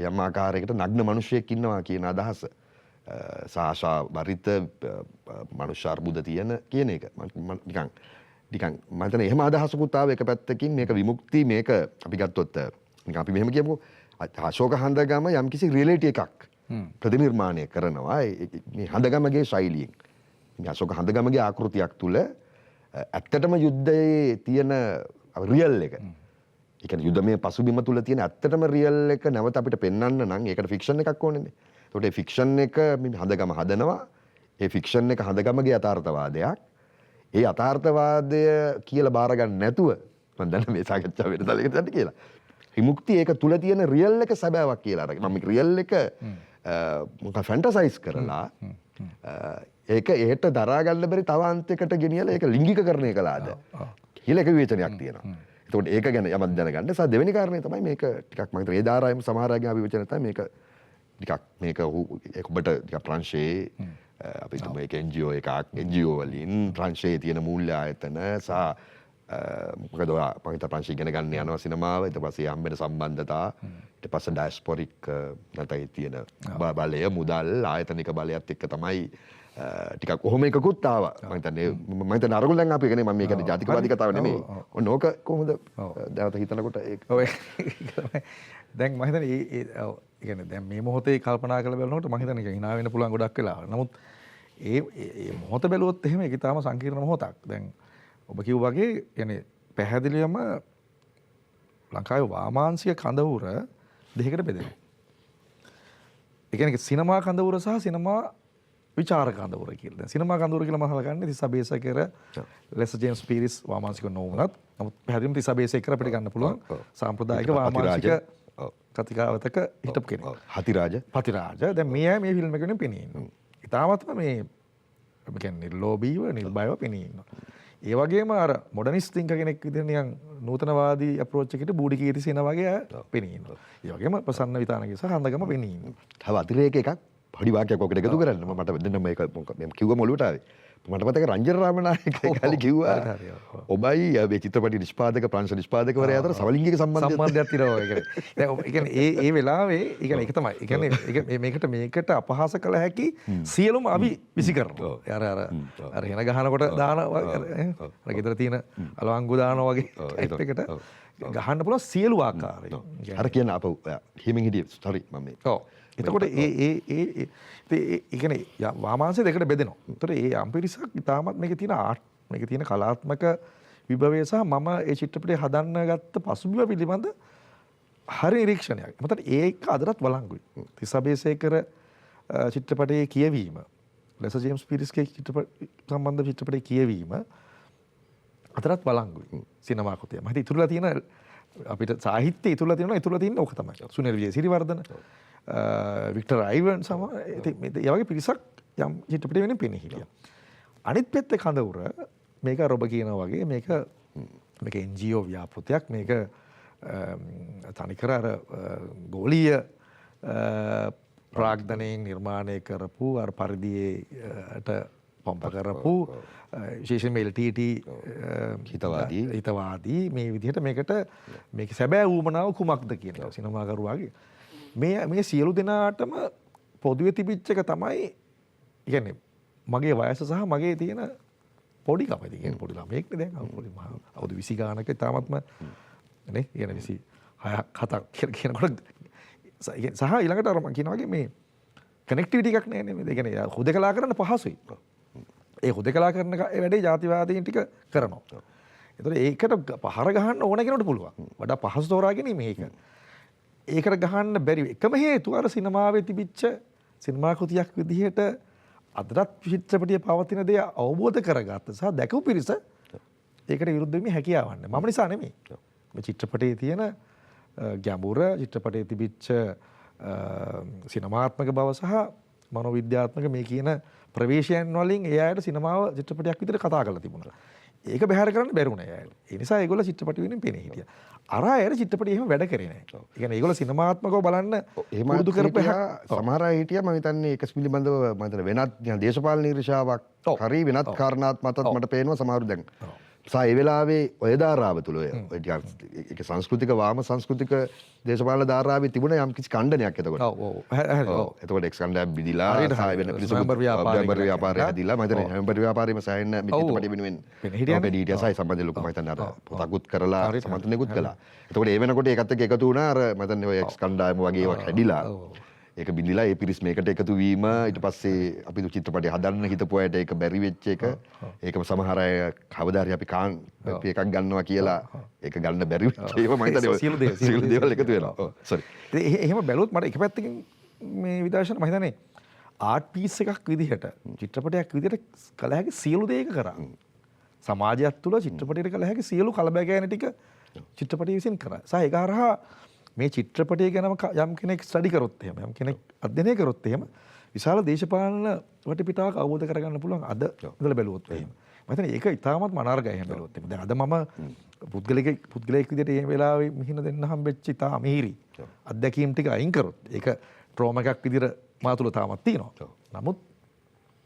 යම් ආකාරයකට නග්න මිනිසෙක් ඉන්නවා කියන අදහස සාෂා වරිත මනුෂ්‍ය අර්බුද තියෙන කියන එක නිකන් මම හිතන්නේ එහෙම අදහසකුත් ආව එක පැත්තකින් මේක විමුක්ති මේක අපි ගත්තොත් නිකන් අපි මෙහෙම කියමුකෝ අශෝක හඳගම යම්කිසි රියැලිටි එකක් ප්‍රතිනිර්මාණය කරනවා මේ හඳගමගේ ශෛලියෙන් මේ අශෝක හඳගමගේ ආකෘතියක් තුල ඇත්තටම යුද්ධයේ තියෙන රියල් එක ඒ කියන්නේ යුද්ධමය පසුබිම තුල තියෙන ඇත්තටම රියල් එක නැවත අපිට පෙන්වන්න නම් ඒකට ෆික්ෂන් එකක් ඕනේනේ. ඒකට ඒ ෆික්ෂන් එක මේ හඳගම හදනවා. ඒ ෆික්ෂන් එක හඳගමගේ යථාර්ථවාදයක්. ඒ යථාර්ථවාදය කියලා බාර ගන්න නැතුව මම දන්න මේ සාකච්ඡාව වෙන තලයකට යන්න කියලා. විමුක්තිය ඒක තුල තියෙන රියල් එක සැබෑවක් කියලා අරගෙන මම රියල් එක මොකක් ෆැන්ටසයිස් කරලා ඒක එහෙට දරා ගන්න බැරි තව අන්තයකට ගෙනියලා ඒක ලිංගිකකරණය කළාද කියලා එක විවේචනයක් තියෙනවා. එතකොට ඒක ගැන යමක් දැනගන්න සහ දෙවෙනි කාරණේ තමයි මේක ටිකක් මම හිතන්නේ ඒ ධාරාවෙම සමහරගේ අභිවචන තමයි මේක ටිකක් මේක ඔබට ටිකක් ප්‍රංශයේ අපි හිතමු ඒක NGO එකක් NGO වලින් ප්‍රංශයේ තියෙන මූල්‍ය ආයතන සහ මොකද ඔයා මම හිතා ප්‍රංශය ඉගෙන ගන්න යනවා සිනමාව ඊට පස්සේ හම්බෙන සම්බන්ධතා ඊට පස්සේ ඩයස්පොරික් නැතයි තියෙන බලය මුදල් ආයතනික බලයත් එක්ක තමයි ටිකක් කොහොම එකකුත් ආවා මම හිතන්නේ අරගොල්ලන් අපි කියන්නේ මම මේක ජාතිකවාදී කතාව නෙමෙයි ඔන්න ඕක කොහොමද දැවත හිතනකොට ඒක දැන් මම හිතන්නේ ඒ කියන්නේ දැන් මේ මොහොතේ කල්පනා කරලා බලනකොට මම හිතන්නේ hina වෙන්න පුළුවන් ගොඩක් වෙලා. නමුත් ඒ මොහොත බැලුවොත් එහෙම ඒක තාම සංකීර්ණ මොහොතක්. දැන් ඔබ කිව්වා වගේ කියන්නේ පැහැදිලිවම ලංකාවේ වාමාංශික කඳවුර දෙකකට බෙදෙනවා. ඒ කියන්නේ සිනමා කඳවුර සහ සිනමා විචාරක කඳවුර කියලා. දැන් සිනමා කඳවුර කියලා මම හලගන්නේ තිස්සා බේසකර ලෙස ජේම්ස් පීරිස් වාමාංශික නොවුනත් නමුත් පැහැදිලිවම තිස්සා බේසකර අපිට ගන්න පුළුවන් සාම්ප්‍රදායික වාමාංශික කතිකාවතක හිටපු කෙනෙක්. හතිරාජ. දැන් මේ ෆිල්ම් එකෙන් පෙනී ඉන්නවා. ඉතාමත්ම මේ කියන්නේ නිර්ලෝභීව නිර්භයව පෙනී ඉන්නවා. ඒ වගේම අර මොඩර්නිස්ට් තින්කර් කෙනෙක් විදිහට නිකන් නූතනවාදී අප්‍රෝච් එකකට බූඩි කීර්ති සේන වගේ පෙනී ඉන්නවා. ඒ වගේම ප්‍රසන්න විතානගේ සහ හඳගම පෙනී ඉන්නවා. තව අතිරේක එකක් පොඩි වාක්‍යයක් ඔකට එකතු කරන්න මට දෙන්න මේක මම කිව්වම ඔලුවට ආවේ. මට මතක රංජන රාමනායක කලි කිව්වා ඔබයි මේ චිත්‍රපටි නිෂ්පාදක ප්‍රංශ නිෂ්පාදකවරයා අතර සමලිංගික සම්බන්ධයක් තියෙනවා. ඒ කියන්නේ ඒ වෙලාවේ ඒ කියන්නේ ඒක තමයි. ඒ කියන්නේ මේකට අපහාස කළ හැකි සියලුම අපි විසි කරනවා. අර හෙන ගහනකොට දාන අර ගෙදර තියෙන අලවංගු දානවා වගේ ටයිප් එකට ගහන්න පුළුවන් සියලු ආකාරයෙන්. අර කියන අප හිමින් හිටියේ සෝරි මම මේ. ඔව්. එතකොට ඒ කියන්නේ වාමාංශය දෙකට බෙදෙනවා. ඒතර ඒ අම්පිරිසක් ඉතාමත් මේකේ තියෙන ආර්ට් මේකේ තියෙන කලාත්මක විභවය සහ මම ඒ චිත්‍රපටය හදන්න ගත්ත පසුබිම පිළිබඳ හරි නිරීක්ෂණයක්. මතට ඒක අදටත් වළංගුයි. තිස්සබේසේකර චිත්‍රපටයේ කියවීම ලෙස ජේම්ස් පීරිස්ගේ සම්බන්ධ චිත්‍රපටයේ කියවීම අදටත් වළංගුයි. සිනමා කෘතිය. මම හිතේ ඉතුරුලා තියෙන අපිට සාහිත්‍යය ඉතුරුලා තියෙන ඕක තමයි. සුනිල් විජේසිරිවර්ධන වික්ටර් අයිවන් සම ඒ වගේ පිරිසක් යම් චිත්‍රපටය වෙනින් පෙනී හිටියා. අනිත් පැත්තේ කඳවුර මේක රොබ කියනවා වගේ මේක NGO ව්‍යාපෘතියක් මේක තනිකර අර ගෝලීය ප්‍රාග්ධනයෙන් නිර්මාණය කරපු අර පරිදියට පම්ප කරපු විශේෂයෙන්ම LTT හිතවාදී මේ විදිහට මේක සැබෑ ඌමනාව කුමක්ද කියන එක සිනමාකරුවාගේ මේ සියලු දෙනාටම පොදුවේ තිබිච්ච එක තමයි කියන්නේ මගේ වයස සහ මගේ තියෙන පොඩිකම. ඉතින් කියන්නේ පොඩි ළමයෙක්නේ දැන් අවුරුදු 20 ගානක තාමත්ම නේ කියන 26 7ක් කියනකොට සහ ඊළඟට අර මම කියනවා වගේ මේ කනෙක්ටිවිටි එකක් නැහැ නේ. ඒ කියන්නේ හුදකලා කරන්න පහසුයි. ඒ හුදකලා කරන වැඩේ ජාතිවාදීන් ටික කරනවා. ඒතකොට ඒකට පහර ගහන්න ඕන කෙනෙකුට පුළුවන්. වඩා පහසු තෝරා ගැනීම මේක. ඒකට ගහන්න බැරි එකම හේතුව අර සිනමාවේ තිබිච්ච සිනමා කෘතියක් විදිහට අදටත් චිත්‍රපටිය පවතින දේ අවබෝධ කරගත්ත සහ දැකපු පිරිස ඒකට විරුද්ධ වෙමින් හැකියාවක් නැහැ. මම නිසා නෙමෙයි. මේ චිත්‍රපටයේ තියෙන ගැඹුර චිත්‍රපටයේ තිබිච්ච සිනමාත්මක බව සහ මනෝවිද්‍යාත්මක මේ කියන ප්‍රවේශයන් වලින් ඒ අයට සිනමාව චිත්‍රපටයක් විදිහට කතා කරලා තිබුණා. ඒක බැහැර කරන්න බැරුණා ඒ අයට. ඒ නිසා ඒගොල්ලෝ චිත්‍රපටි වෙනින් පෙනී හිටියා. අර අයට චිත්‍රපටි එහෙම වැඩ කරේ නැහැ. ඒ කියන්නේ ඒගොල්ලෝ සිනමාත්මකව බලන්න පුරුදු කරපු සමහර අය හිටියා මම හිතන්නේ ඒක පිළිබඳව මම හිතන්නේ වෙනත් දේශපාලන ඊර්ෂාවක් හරි වෙනත් කාරණාත් මතත් මට පේනවා සමහරු දැන් ඒ වෙලාවේ ඔය ධාරාව තුල ඔය ටිකක් සංස්කෘතික වාම සංස්කෘතික දේශපාලන ධාරාවේ තිබුණ යම් කිසි ඛණ්ඩනයක් එතකොට. එතකොට එක්ස් කණ්ඩායම් බිදිලා වෙන පිරිසුදු ව්‍යාපාරය හදිලා මම හිතන්නේ හැම ව්‍යාපාරෙම සෑහෙන මේ චිත්‍රපටි වෙනුවෙන් හිටියා සයි සම්බන්ධ ලොකු මම හිතන්නේ අර පොතකුත් කරලා සමන්තනෙකුත් කළා. එතකොට ඒ වෙනකොට ඒකත් එක්ක එකතු වුණා අර මම හිතන්නේ ඔය එක්ස් කණ්ඩායම වගේ ඒවා කැඩිලා ඒක බිඳිලා ඒ පිරිස් මේකට එකතු වීම ඊට පස්සේ අපි චිත්‍රපටි හදන්න හිතපු අයට ඒක බැරි වෙච්ච එක ඒකම සමහර අය කවදා හරි අපි කාන් එකක් ගන්නවා කියලා ඒක ගන්න බැරි වෙච්ච ඒවා මම හිතන්නේ සියලු දේවල් එකතු වෙනවා. සෝරි. එහෙම බැලුවොත් මට එක පැත්තකින් මේ විදර්ශන මම හිතන්නේ ආර්ට් පීස් එකක් විදිහට චිත්‍රපටයක් විදිහට කළ හැකි සියලු දේ ඒක කරා. සමාජයත් තුළ චිත්‍රපටයට කළ හැකි සියලු කලබගෑනි ටික චිත්‍රපටිය විසින් කරා. සහ ඒක හරහා මේ චිත්‍රපටය ගැනම යම් කෙනෙක් ස්ටඩි කරොත් එහෙම යම් කෙනෙක් අධ්‍යයනය කරොත් එහෙම විශාල දේශපාලන වටපිටාවක් අවබෝධ කරගන්න පුළුවන් අද ඉඳලා බැලුවොත් එහෙම. මම හිතන්නේ ඒක ඉතාමත් අනාර්ගයි එහෙම බැලුවොත් එහෙම. දැන් අද මම පුද්ගලයෙක් විදිහට මේ වෙලාවේ මිහින දෙන්න හම්බෙච්ච ඉතා අමීරි අත්දැකීම් ටික අයින් කරොත් ඒක ට්‍රෝමා එකක් විදිහට මා තුල තාමත් තියෙනවා. නමුත්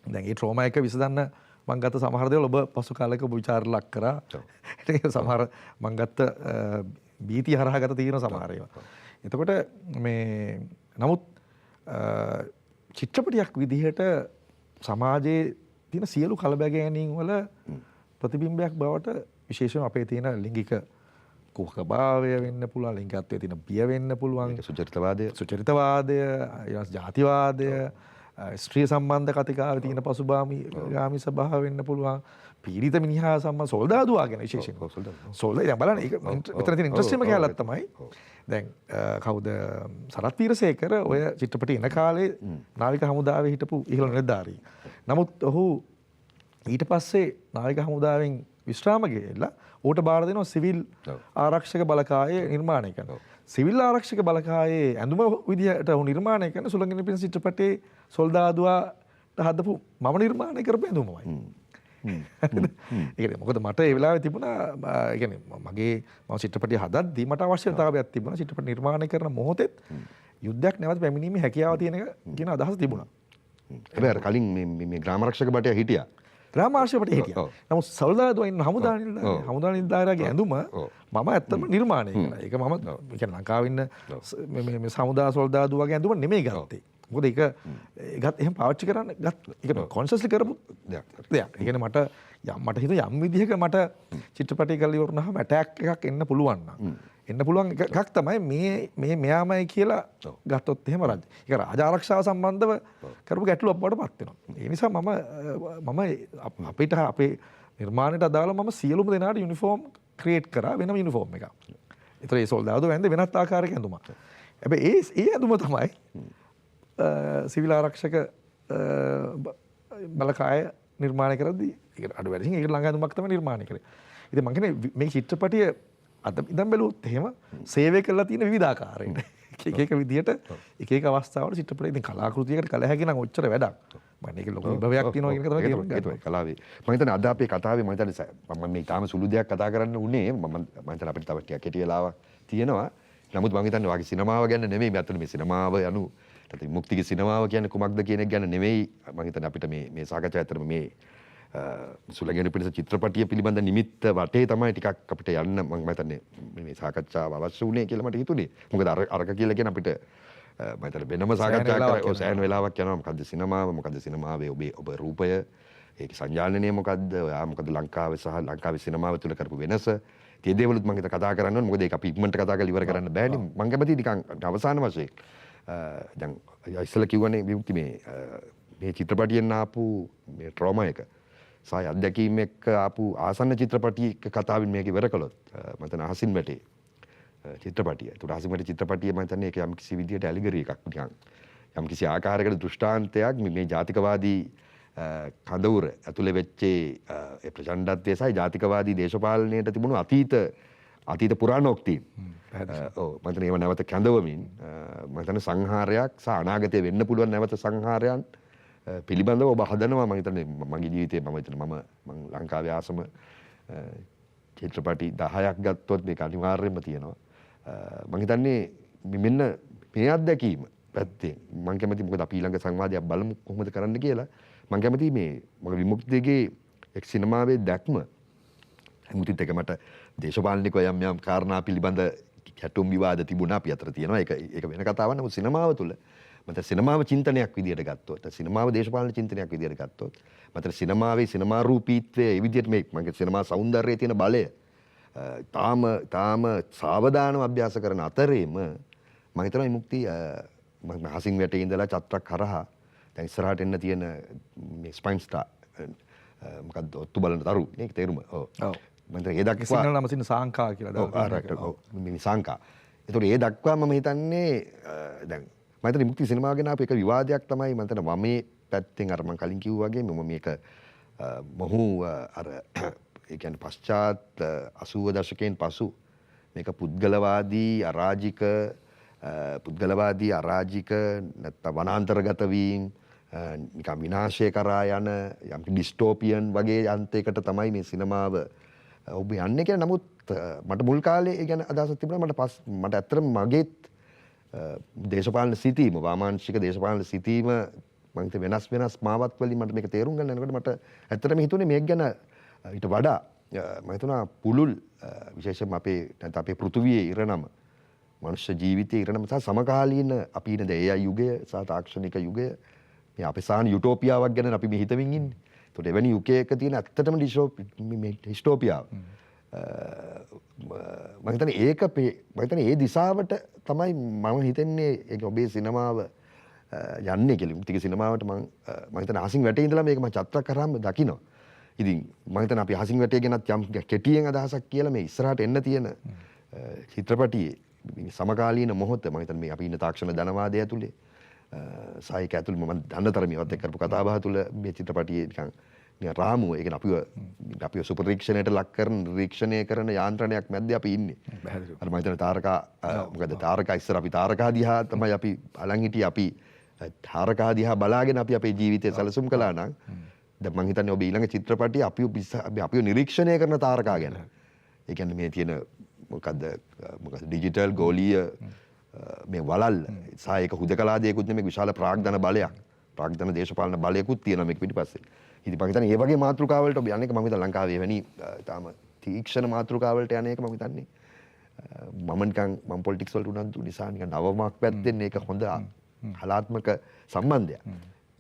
දැන් ඒ ට්‍රෝමා එක විසඳන්න මම ගත්ත සමහර දේවල් ඔබ පසු කාලයක ඔබ විචාර ලක් කරා. ඒක සමහර මම ගත්ත බීති හරහාගත තියෙන සමහර ඒවා. එතකොට මේ නමුත් චිත්‍රපටයක් විදිහට සමාජයේ තියෙන සියලු කලබගෑනීම් වල ප්‍රතිබිම්බයක් බවට විශේෂයෙන් අපේ තියෙන ලිංගික කුහකභාවය වෙන්න පුළුවන්, ලිංගිකත්වයේ තියෙන බිය වෙන්න පුළුවන්, සුචරිතවාදය, ජාතිවාදය, ස්ත්‍රී සම්බන්ධ කතිකාවේ තියෙන පසුබාමී ස්වභාව වෙන්න පුළුවන්. පීඩිත මිනිහා සම්බන්ධ සොල්දාදුවා ගැන විශේෂයෙන් සොල්දා දැන් බලන්න ඒක මෙතන තියෙන ඉන්ට්‍රස්ටිංම කැලලක් තමයි දැන් කවුද සරත් වීරසේකර ඔය චිත්‍රපටි එන කාලේ නාවික හමුදාවේ හිටපු ඉහළ නිලධාරී. නමුත් ඔහු ඊට පස්සේ නාවික හමුදාවෙන් විශ්‍රාම ගිහලා ඌට බාර දෙනවා සිවිල් ආරක්ෂක බලකායේ නිර්මාණය කරනවා. සිවිල් ආරක්ෂක බලකායේ ඇඳුම විදියට ඔහු නිර්මාණය කරන සුළඟිනි පින චිත්‍රපටයේ සොල්දාදුවාට හදපු මම නිර්මාණය කරපු ඇඳුමයි. මොකද මට ඒ වෙලාවේ තිබුණා ඒ කියන්නේ මගේ මම චිත්‍රපටිය හදද්දී මට අවශ්‍යතාවයක් තිබුණා චිත්‍රපට නිර්මාණය කරන මොහොතේ යුද්ධයක් නැවත පැමිණීමේ හැකියාව තියෙන එක කියන අදහස තිබුණා. හැබැයි කලින් මේ ග්‍රාම ආරක්ෂක බටය හිටියා. ග්‍රාමාංශයට හිටියා. නමුත් සොල්දාදුවා ඉන්න හමුදා නිලධාරියාගේ ඇඳුම මම ඇත්තම නිර්මාණය කළා. ඒක මම ඒ කියන්නේ ලංකාවේ ඉන්න මේ සමුදා සොල්දාදුවාගේ ඇඳුම නෙමෙයි ගත්තේ. මොකද ඒක එහෙම පාවිච්චි කරන්න ඒක කොන්ෂස්ලි කරපු දෙයක්. ඒ කියන්නේ මට හිත යම් විදිහක මට චිත්‍රපටය කරලා ඉවරනහම ඇටැක් එකක් එන්න පුළුවන් නම් එන්න පුළුවන් එකක් තමයි මේ මෙයාමයි කියලා ගත්තොත් එහෙම රජ. ඒක රාජ ආරක්ෂාව සම්බන්ධව කරපු ගැටලුවක් බවට පත් වෙනවා. ඒ නිසා මම අපිට අපේ නිර්මාණයට අදාළව මම සියලුම දෙනාට යුනිෆෝම් ක්‍රියේට් කරා වෙනම යුනිෆෝම් එකක්. ඒතර ඒ සොල්දාදුව වැන්දේ වෙනත් ආකාරයක ඇඳුමක්. හැබැයි ඒ ඇඳුම තමයි සිවිල් ආරක්ෂක බලකාය නිර්මාණය කරද්දී ඒක අඩු වැඩියෙන් ඒක ළඟ ඇඳුමක් තමයි නිර්මාණය කරේ. ඉතින් මම කියන්නේ මේ චිත්‍රපටිය අද ඉඳන් බැලුවොත් එහෙම සේවය කරලා තියෙන විවිධාකාරයෙන් එක එක විදියට එක එක අවස්ථාවල චිත්‍රපටය ඉතින් කලාකෘතියකට කළ හැකි නම් ඔච්චර වැඩක්. මම මේක ලොකු විභවයක් තියෙනවා කියන එක තමයි තේරුම් ගන්න. ඒකයි කලාවේ. මම හිතන්නේ අද අපේ කතාවේ මම හිතන්නේ මම මේ තාම සුළු දෙයක් කතා කරන්න උනේ මම හිතන්නේ අපිට තව ටිකක් කෙටි වෙලාවක් තියෙනවා. නමුත් මම හිතන්නේ වාගේ සිනමාව ගැන නෙමෙයි මේ අතන මේ සිනමාව යනු මුක්තිගේ සිනමාව කියන්නේ කුමක්ද කියන එක ගැන නෙමෙයි මම හිතන්නේ අපිට මේ සාකච්ඡාව ඇත්තටම මේ සුලංගන පිණිස චිත්‍රපටිය පිළිබඳ නිමිත්ත වටේ තමයි ටිකක් අපිට යන්න මම හිතන්නේ මේ සාකච්ඡාව අවශ්‍ය වුණේ කියලා මට හිතුනේ. මොකද අරක කියලා කියන අපිට මම හිතන්නේ වෙනම සාකච්ඡා කරලා සෑහෙන වෙලාවක් යනවා. මොකද්ද සිනමාව? මොකද්ද සිනමාවේ ඔබ රූපය? ඒකේ සංජානනය මොකද්ද? ඔයා මොකද ලංකාවේ සහ ලංකාවේ සිනමාව තුළ කරපු වෙනස? ඒ දේවලුත් මම හිත කතා කරන්න ඕනේ. මොකද ඒක අපි ඉක්මනට කතා කරලා ඉවර කරන්න බෑනේ. මම කැමතියි නිකන් අවසාන වශයෙන් දැන් ඉස්සෙල්ලා කිව්වනේ විමුක්ති මේ චිත්‍රපටියෙන් ආපු මේ ට්‍රෝමා එක සහ අත්දැකීම් එක්ක ආපු ආසන්න චිත්‍රපටියක කතාවෙන් මේක ඉවර කළොත් මම හිතන අහසින් වැටේ චිත්‍රපටිය. ඒකට අහසින් වැටේ චිත්‍රපටිය මම හිතන්නේ ඒක යම් කිසි විදියට ඇලිගරි එකක් නිකන් යම් කිසි ආකාරයකට දෘෂ්ටාන්තයක් මේ ජාතිකවාදී කඳවුර ඇතුලේ වෙච්චේ ඒ ප්‍රචණ්ඩත්වය සහ ජාතිකවාදී දේශපාලනයට තිබුණු අතීත පුරාණෝක්තිය. ඔව් මම හිතන්නේ ඒව නැවත කැඳවමින් මම හිතන්නේ සංහාරයක් සහ අනාගතයේ වෙන්න පුළුවන් නැවත සංහාරයන් පිළිබඳව ඔබ හදනවා. මම හිතන්නේ මගේ ජීවිතේ මම හිතන්නේ මම ලංකාවේ ආසම චිත්‍රපටි 10ක් ගත්තොත් මේක අනිවාර්යයෙන්ම තියෙනවා. මම හිතන්නේ මෙන්න මේ අත්දැකීම පැත්තෙන් මම කැමති මොකද අපි ඊළඟ සංවාදයක් බලමු කොහොමද කරන්න කියලා. මම කැමති මේ මගේ විමුක්තිගේ එක් සිනමාවේ දැක්ම විමුක්තිත් එක මට දේශපාලනිකව යම් කාරණා පිළිබඳ ගැටුම් විවාද තිබුණා අපි අතර තියෙනවා. ඒක වෙන කතාවක්. නමුත් සිනමාව තුළ මත සිනමාව චින්තනයක් විදියට ගත්තොත් සිනමාව දේශපාලන චින්තනයක් විදියට ගත්තොත් මත සිනමාවේ සිනමා රූපීත්වය ඒ විදියට මේ මගේ සිනමා සෞන්දර්යයේ තියෙන බලය තාම සාවධානව අභ්‍යාස කරන අතරේම මම හිතනවා විමුක්ති මම හසින් වැටේ ඉඳලා චත්‍රක් හරහා දැන් ඉස්සරහට එන්න තියෙන මේ ස්පයින් ස්ටාර් මොකද්ද ඔත්තු බලන තරු මේක තේරුම ඔව් මම හිතන්නේ ඒ දක්වා සිංහල නම තියෙන සාංකා කියලා ඔව් මේ සාංකා. ඒතකොට ඒ දක්වා මම හිතන්නේ දැන් මම හිතන්නේ මුක්ති සිනමාව ගැන අපේ එක විවාදයක් තමයි මම හිතන්නේ වමේ පැත්තෙන් අර මම කලින් කිව්වා වගේ මම මේක මොහු අර ඒ කියන්නේ පශ්චාත් 80 දශකයෙන් පසු මේක පුද්ගලවාදී අරාජික නැත්නම් වනාන්තරගත වීම නිකම් විනාශය කරා යන යම් ඩිස්ටෝපියන් වගේ අන්තයකට තමයි මේ සිනමාව ඔබ යන්නේ කියලා. නමුත් මට මුල් කාලේ ඒ ගැන අදහසක් තිබුණා. මට ඇත්තටම මගේත් දේශපාලන සිතීම වාමාංශික දේශපාලන සිතීම මම හිතේ වෙනස් මාවත් වලින් මට මේක තේරුම් ගන්න යනකොට මට ඇත්තටම හිතුනේ මේක ගැන ඊට වඩා මම හිතුණා පුළුල් විශේෂයෙන්ම අපේ පෘථුවියේ ඉරණම මනුෂ්‍ය ජීවිතයේ ඉරණම සහ සමකාලීන අපි ඉන්න AI යුගය සහ තාක්ෂණික යුගය මේ අපේ සාහන යුටෝපියාවක් ගැන අපි මේ හිතමින් ඉන්නේ. ඒකට එවැනි යුගයක තියෙන ඇත්තටම ඩිස්ටෝපියාව මම හිතන්නේ ඒ දිශාවට තමයි මම හිතන්නේ ඒක ඔබේ සිනමාව යන්නේ කියලා. මුක්තිගේ සිනමාවට මම හිතන්නේ අහසින් වැටේ ඉඳලා මේක මම චත්‍ර කරාම දකිනවා. ඉතින් මම හිතන්නේ අපි අහසින් වැටේ ගැනත් යම් කෙටියෙන් අදහසක් කියලා මේ ඉස්සරහට එන්න තියෙන චිත්‍රපටියේ සමකාලීන මොහොත මම හිතන්නේ මේ අපි ඉන්න තාක්ෂණ ධනවාදය ඇතුලේ සායික ඇතුළේ මම දන්න තරමින්වත් එක්ක කරපු කතාබහ තුළ මේ චිත්‍රපටියේ නිකන් රාමුව ඒ කියන්නේ අපිව සුපරීක්ෂණයට ලක් කරන නිරීක්ෂණය කරන යාන්ත්‍රණයක් මැද්දේ අපි ඉන්නේ. අර මම හිතන්නේ තාරකා ඉස්සර අපි තාරකා දිහා තමයි අපි බලන් හිටියේ. අපි තාරකා දිහා බලාගෙන අපි අපේ ජීවිතය සැලසුම් කළා නම් දැන් මම හිතන්නේ ඔබ ඊළඟ චිත්‍රපටිය අපිව නිරීක්ෂණය කරන තාරකා ගැන. ඒ කියන්නේ මේ තියෙන මොකද්ද ඩිජිටල් ගෝලීය මේ වලල් සහ ඒක හුදකලා දෙයක්ුත් නෙමෙයි විශාල ප්‍රාග්ධන බලයක්. ප්‍රාග්ධන දේශපාලන බලයකුත් තියෙනවා මේක පිටිපස්සේ. ඉතින් මම හිතන්නේ ඒ වගේ මාතෘකාවලට ඔබ යන්නේ මම හිතන්නේ ලංකාවේ වෙනි තාම තීක්ෂණ මාතෘකාවලට යන එක මම හිතන්නේ මම පොලිටික්ස් වලට උනන්දු නිසා නිකන් නවමක් පැත්තෙන් ඒක හොඳ කලාත්මක සම්බන්ධයක්.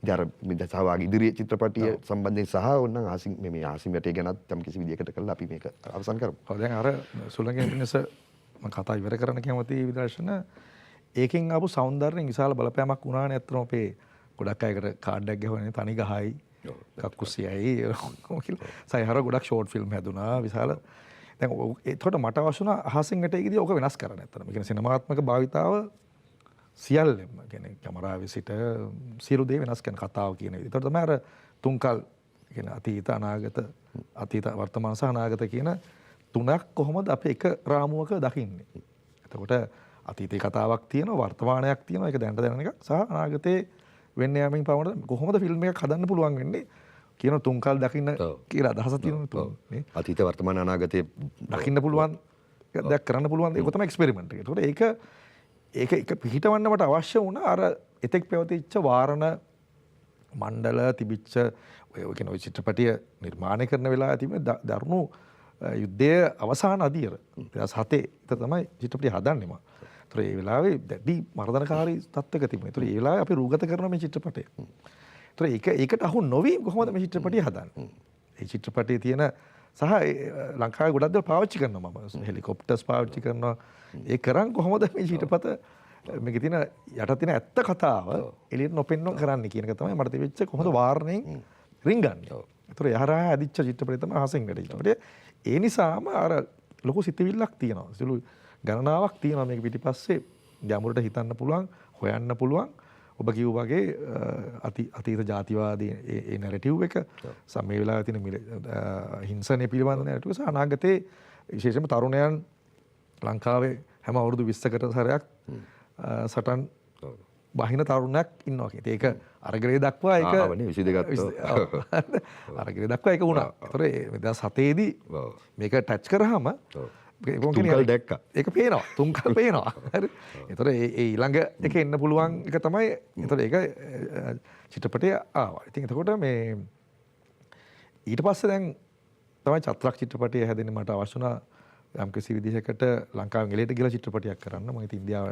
ඉතින් අර මේ සහභාගී ඉදිරි චිත්‍රපටිය සම්බන්ධයෙන් සහ ඕනනම් ආසින් මේ ආසින් වැටේ ගැනත් යම් කිසි විදියකට කරලා අපි මේක අවසන් කරමු. ඔව් දැන් අර සුළඟේ පිණිස මම කතා ඉවර කරන්න කැමති විදර්ශන ඒකෙන් ආපු సౌందර්යයෙන් විශාල බලපෑමක් වුණානේ අත්‍තරම අපේ ගොඩක් අයකට කාඩ් එකක් ගහවනේ තනි ගහයි කක්කුසියයි කියලා සයහර ගොඩක් ෂෝට් ෆිල්ම් හැදුනා විශාල දැන් ඒකට මට අවශ්‍ය වුණා අහසින් වැටේකදී ඕක වෙනස් කරන්න ඇත්තටම. ඒ කියන්නේ සිනමාත්මක භාවිතාව සියල්ලම කියන්නේ කැමරාවේ සිට සියලු දේ වෙනස් කරන කතාව කියන විදිහට. ඒකට තමයි අර තුන්කල් කියන්නේ අතීත අනාගත අතීත වර්තමාන සහ අනාගත කියන තුනක් කොහොමද අපි එක රාමුවක දකින්නේ. එතකොට අතීතේ කතාවක් තියෙනවා වර්තමානයක් තියෙනවා ඒක දැනට දැනන එකක් සහ අනාගතේ වෙන්න යමින් පවන කොහොමද ෆිල්ම් එකක් හදන්න පුළුවන් වෙන්නේ කියන තුන්කල් දකින්න කියලා අදහසක් තියෙනවා නේ. අතීත වර්තමාන අනාගතේ දකින්න පුළුවන් දෙයක් කරන්න පුළුවන් ඒක තමයි එක්ස්පෙරිමන්ට් එක. ඒකට ඒක පිහිටවන්න මට අවශ්‍ය වුණා අර එතෙක් පැවතිච්ච වාරණ මණ්ඩල තිබිච්ච ඔය කියන ඔය චිත්‍රපටිය නිර්මාණය කරන වෙලාවේ තිබෙන දරුණු යුද්ධයේ අවසාන අදියර 2007 තමයි චිත්‍රපටිය හදන්නේ මම. ඒතර ඒ වෙලාවේ දැඩි මර්ධනකාරී තත්ත්වයක තිබුණා. ඒතර ඒ වෙලාවේ අපි රූගත කරන මේ චිත්‍රපටය. ඒතර ඒකට අහු නොවි කොහොමද මේ චිත්‍රපටිය හදන්නේ? ඒ චිත්‍රපටියේ තියෙන සහ ලංකාවේ ගොඩක් දේවල් පාවිච්චි කරනවා මම. හෙලිකොප්ටර්ස් පාවිච්චි කරනවා. ඒ කරන් කොහොමද මේ චිත්‍රපට මේකේ තියෙන යට තියෙන ඇත්ත කතාව එළියට නොපෙන්නන කරන්න කියන එක තමයි මට තිබෙච්ච කොහොමද වාරණයෙන් රින්ගන්නේ. ඒතර යහරා ඇදිච්ච චිත්‍රපටය තමයි අහසෙන් වැඩි චිත්‍රපටය. ඒ නිසාම අර ලොකු සිතිවිල්ලක් තියෙනවා. සුළු ගණනාවක් තියෙනවා මේක පිටිපස්සේ ගැඹුරට හිතන්න පුළුවන්, හොයන්න පුළුවන්. ඔබ කිව්ව වගේ අතීත ජාතිවාදී ඒ නැරටිව් එක මේ වෙලාවේ තියෙන හිංසනය පිළිබඳ නැරටිව් සහ අනාගතයේ විශේෂයෙන්ම තරුණයන් ලංකාවේ හැම අවුරුදු 20කට සැරයක් සටන් බහින තරුණයක් ඉන්නවා කියන. ඒක අරගලේ දක්වා ඒක ආවනේ 22ත් අරගලේ දක්වා ඒක වුණා. ඒතර 2007 දී මේක ටච් කරාම තුන්කල් දැක්කා. ඒක පේනවා. තුන්කල් පේනවා. හරි. ඒතර ඒ ඊළඟ එක එන්න පුළුවන් එක තමයි ඒතර ඒක චිත්‍රපටය ආවා. ඉතින් එතකොට මේ ඊට පස්සේ දැන් තමයි චත්‍රක් චිත්‍රපටය හැදෙන්නේ මට අවශ්‍ය වුණා යම් කිසි විදිහකට ලංකාවෙන් එළියට ගිහලා චිත්‍රපටයක් කරන්න. මම ඉතින් ඉන්දියාව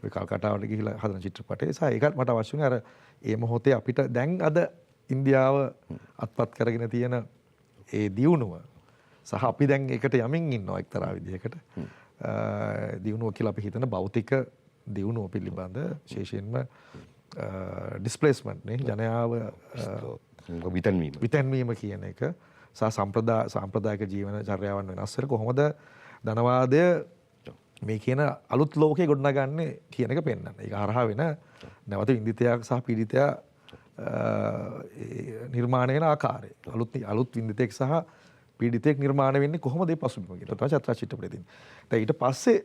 ඔය කල්කටාවට ගිහිලා හදන චිත්‍රපටය. සහ ඒකත් මට අවශ්‍ය වුණේ අර ඒ මොහොතේ අපිට දැන් අද ඉන්දියාව අත්පත් කරගෙන තියෙන ඒ දියුණුව සහ අපි දැන් ඒකට යමින් ඉන්නවා එක්තරා විදිහකට. දියුණුව කියලා අපි හිතන භෞතික දියුණුව පිළිබඳ විශේෂයෙන්ම ඩිස්ප්ලේස්මන්ට් නේ ජනයාව විතැන්වීම කියන එක සහ සාම්ප්‍රදායික ජීවන චර්යාවන් වෙනස් කර කොහොමද ධනවාදය මේ කියන අලුත් ලෝකයේ ගොඩනගන්නේ කියන එක පෙන්වන්න. ඒක හරහා වෙන නැවත වින්දිතයක් සහ පීඩිතයා නිර්මාණය වෙන ආකාරය. අලුත් වින්දිතෙක් සහ පීඩිතෙක් නිර්මාණය වෙන්නේ කොහොමද ඒ පසුබිම කියලා තමයි චත්‍රා චිත්‍රපටය තියෙන්නේ. දැන් ඊට පස්සේ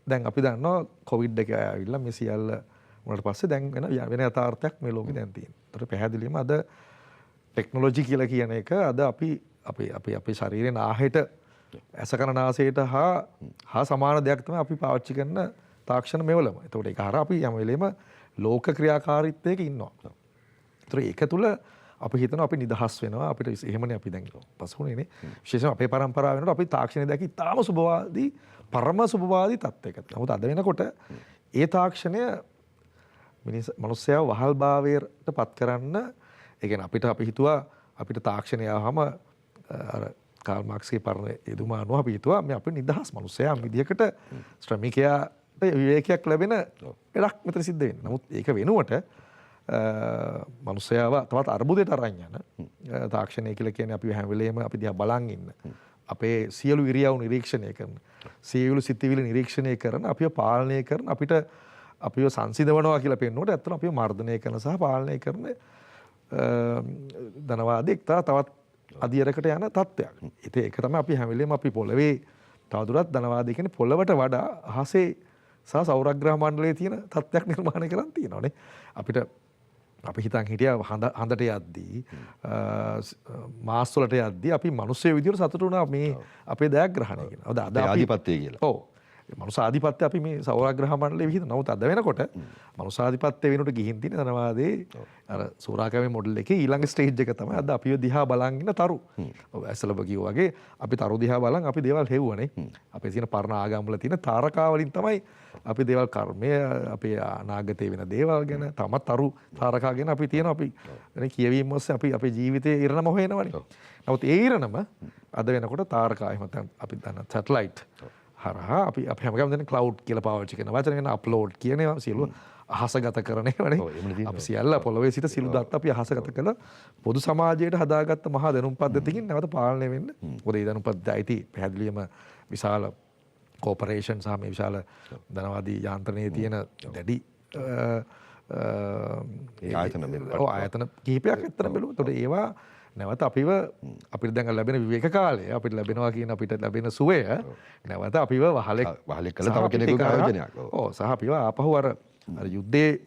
දැන් අපි දන්නවා කොවිඩ් එක ආවිල්ලා මේ සියල්ල වුණාට පස්සේ දැන් වෙන යථාර්ථයක් මේ ලෝකේ දැන් තියෙනවා. ඒතර පැහැදිලිවම අද ටෙක්නොලොජි කියලා කියන එක අද අපි අපේ ශරීරේ නාහෙට ඇසකරනාසයට හා සමාන දෙයක් තමයි අපි පාවිච්චි කරන තාක්ෂණ මෙවලම. එතකොට ඒක හරහා අපි හැම වෙලේම ලෝක ක්‍රියාකාරීත්වයක ඉන්නවා. ඒතර ඒක තුල අපි හිතනවා අපි නිදහස් වෙනවා අපිට එහෙමනේ අපි දැන් පසුුණේනේ. විශේෂයෙන් අපේ පරම්පරාව වෙනකොට අපි තාක්ෂණය දැකි තාම සුබවාදී පරම සුබවාදී තත්ත්වයක. නමුත් අද වෙනකොට ඒ තාක්ෂණය මිනිස්සයව වහල්භාවයට පත් කරන්න ඒ කියන්නේ අපි හිතුවා අපිට තාක්ෂණය ආවම අර කාල් මාක්ස්ගේ පරණ යෙදුම අනුව අපි හිතුවා මේ අපි නිදහස් මිනිස්සයා විදියකට ශ්‍රමිකයාට විවේකයක් ලැබෙන වැඩක් මෙතන සිද්ධ වෙන්නේ. නමුත් ඒක වෙනුවට මිනිස්සයාව තවත් අර්බුදයට අරන් යන තාක්ෂණය කියලා කියන්නේ අපි හැම වෙලේම අපි දිහා බලන් ඉන්න. අපේ සියලු ඉරියව් නිරීක්ෂණය කරන, සියලු සිතිවිලි නිරීක්ෂණය කරන, අපිව පාලනය කරන, අපිව සංසිඳවනවා කියලා පෙන්වනකොට ඇත්තටම අපිව මර්ධනය කරන සහ පාලනය කරන ධනවාදී එක්තරා තවත් අධියරකට යන තත්ත්වයක්. ඉතින් ඒක තමයි අපි හැම වෙලේම අපි පොළවේ තවදුරටත් ධනවාදී කියන්නේ පොළවට වඩා අහසේ සහ සෞරග්‍රහ මණ්ඩලයේ තියෙන තත්ත්වයක් නිර්මාණය කරන් තියෙනවානේ. අපි හිතන් හිටියා හඳට යද්දී මාස් වලට යද්දී අපි මිනිස්සු විදියට සතුටු වුණා මේ අපේ දයාග්‍රහණය කියන. අද ආධිපත්‍යය කියලා. ඔව්. මනුසාධිපත්‍ය අපි මේ සෞරාග්‍රහ මණ්ඩලයේ විහිද නමුත් අද වෙනකොට මනුසාධිපත්‍ය වෙනුවට ගිහින් තියෙන ධනවාදයේ අර සෝරාකමේ මොඩල් එකේ ඊළඟ ස්ටේජ් එක තමයි අද අපිව දිහා බලන් ඉන්න තරු. ඔව් ඇසලබ කිව්වා වගේ අපි තරු දිහා බලන් අපි දේවල් හෙව්වනේ. අපේ තියෙන පරණ ආගම් වල තියෙන තාරකා වලින් තමයි අපි දේවල් කර්මය අපේ අනාගතේ වෙන දේවල් ගැන තමත් තරු තාරකා ගැන අපි තියෙන අපි කියවීම ඔස්සේ අපි අපේ ජීවිතයේ ඉරණම හොයනවනේ. නමුත් ඒ ඉරණම අද වෙනකොට තාරකා එහෙම නැත්නම් අපි දන්න සැටලයිට් හරහා අපි හැමගම දෙන ක්ලවුඩ් කියලා පාවිච්චි කරන වචන ගැන අප්ලෝඩ් කියන ඒවා සියලු අහසගත කරන ඒවානේ. අපි සියල්ල පොළොවේ සිට සියලු දත් අපි අහසගත කළ පොදු සමාජයට හදාගත්ත මහා දැනුම් පද්ධතියකින් නැවත පාලනය වෙන්න. මොකද ඒ දැනුම් පද්ධතිය අයිති පැහැදිලියම විශාල කෝපරේෂන් සහ මේ විශාල ධනවාදී යාන්ත්‍රණයේ තියෙන දැඩි ආයතන කිහිපයක් ඇත්තට බැලුවොත්. ඒතකොට ඒවා නැවත අපිට දැන් ලැබෙන විවේක කාලය අපිට ලැබෙනවා කියන අපිට ලැබෙන සුවය නැවත අපිව වහලෙක් කළ තව කෙනෙකුගේ ආයෝජනයක්. ඔව් සහ අපිව ආපහු අර යුද්ධයේ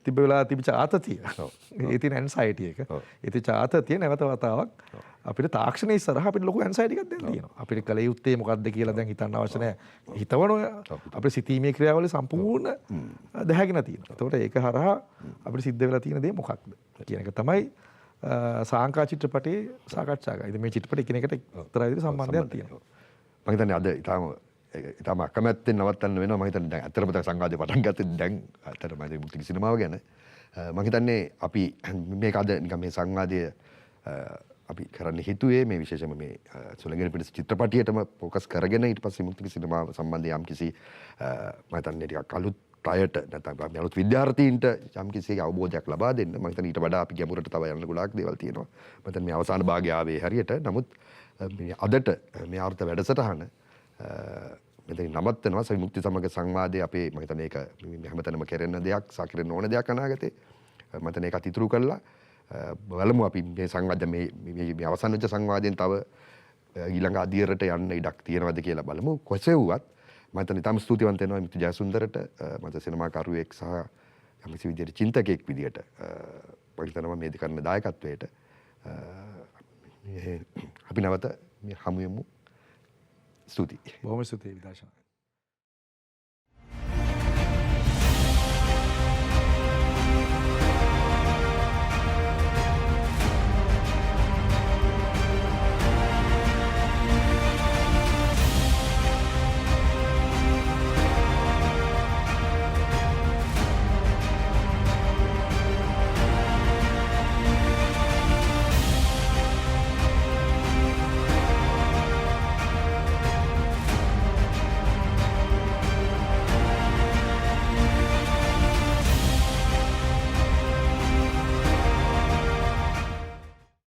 තිබ්බ වෙලා තිබිච්ච ආතතිය ඒ තියෙන ඇන්සයිටි එක ඒ තිබිච්ච ආතතිය නැවත වතාවක් අපිට තාක්ෂණයේ ඉස්සරහා අපිට ලොකු ඇන්සයිටි එකක් දැන් තියෙනවා. අපිට කල යුත්තේ මොකක්ද කියලා දැන් හිතන්න අවශ්‍ය නැහැ. හිතවනවා අපේ සිතීමේ ක්‍රියාවලිය සම්පූර්ණ දැහැගෙන තියෙනවා. ඒතකොට ඒක හරහා අපිට සිද්ධ වෙලා තියෙන දේ මොකක්ද කියන එක තමයි සාංකා චිත්‍රපටයේ සාකච්ඡා කරා. ඉතින් මේ චිත්‍රපටය එකිනෙකට එක්තරා විදිහට සම්බන්ධයක් තියෙනවා. මම හිතන්නේ අද ඊටම අකමැත්තෙන් නවත්තන්න වෙනවා. මම හිතන්නේ දැන් ඇත්තටම දැන් සංවාදේ පටන් ගත්තේ දැන් ඇත්තටම මේ මුක්ති සිනමාව ගැන. මම හිතන්නේ අපි මේක අද නිකන් මේ සංවාදය අපි කරන්න හිතුවේ මේ විශේෂම මේ සුළඟිරි පිටිස චිත්‍රපටියටම ફોකස් කරගෙන ඊට පස්සේ මුක්ති සිනමාව සම්බන්ධයෙන් යම්කිසි මම හිතන්නේ ටිකක් අලුත් අයට නැත්නම් අලුත් විද්‍යාර්ථීන්ට යම්කිසි අවබෝධයක් ලබා දෙන්න. මම හිතන්නේ ඊට වඩා අපි ගැඹුරට තව යන්න ගොඩාක් දේවල් තියෙනවා. මම හිතන්නේ මේ අවසාන භාගය ආවේ හරියට. නමුත් මේ අදට මේ ආර්ථ වැඩසටහන මෙතන නවත්තනවා. විමුක්ති සමග සංවාදයේ අපේ මම හිතන්නේ ඒක හැමතැනම කෙරෙන දෙයක්, සාකරන්න ඕන දෙයක් අනාගතේ. මම හිතන්නේ ඒකත් ඉතුරු කළා. බලමු අපි මේ සංවාද මේ අවසන් වෙච්ච සංවාදයෙන් තව ඊළඟ අධීරයට යන්න ඉඩක් තියෙනවද කියලා බලමු. කොසේ වුවත් මම හිතන්නේ තාම ස්තුතිවන්ත වෙනවා මිත්‍ර ජයසුන්දරට මට සිනමාකරුවෙක් සහ යම්කිසි විදිහට චින්තකයෙක් විදිහට මම හිතනවා මේ කරන දායකත්වයට අපි නැවත හමු වෙමු. ස්තුතියි. බොහොම ස්තුතියි විදාශනා.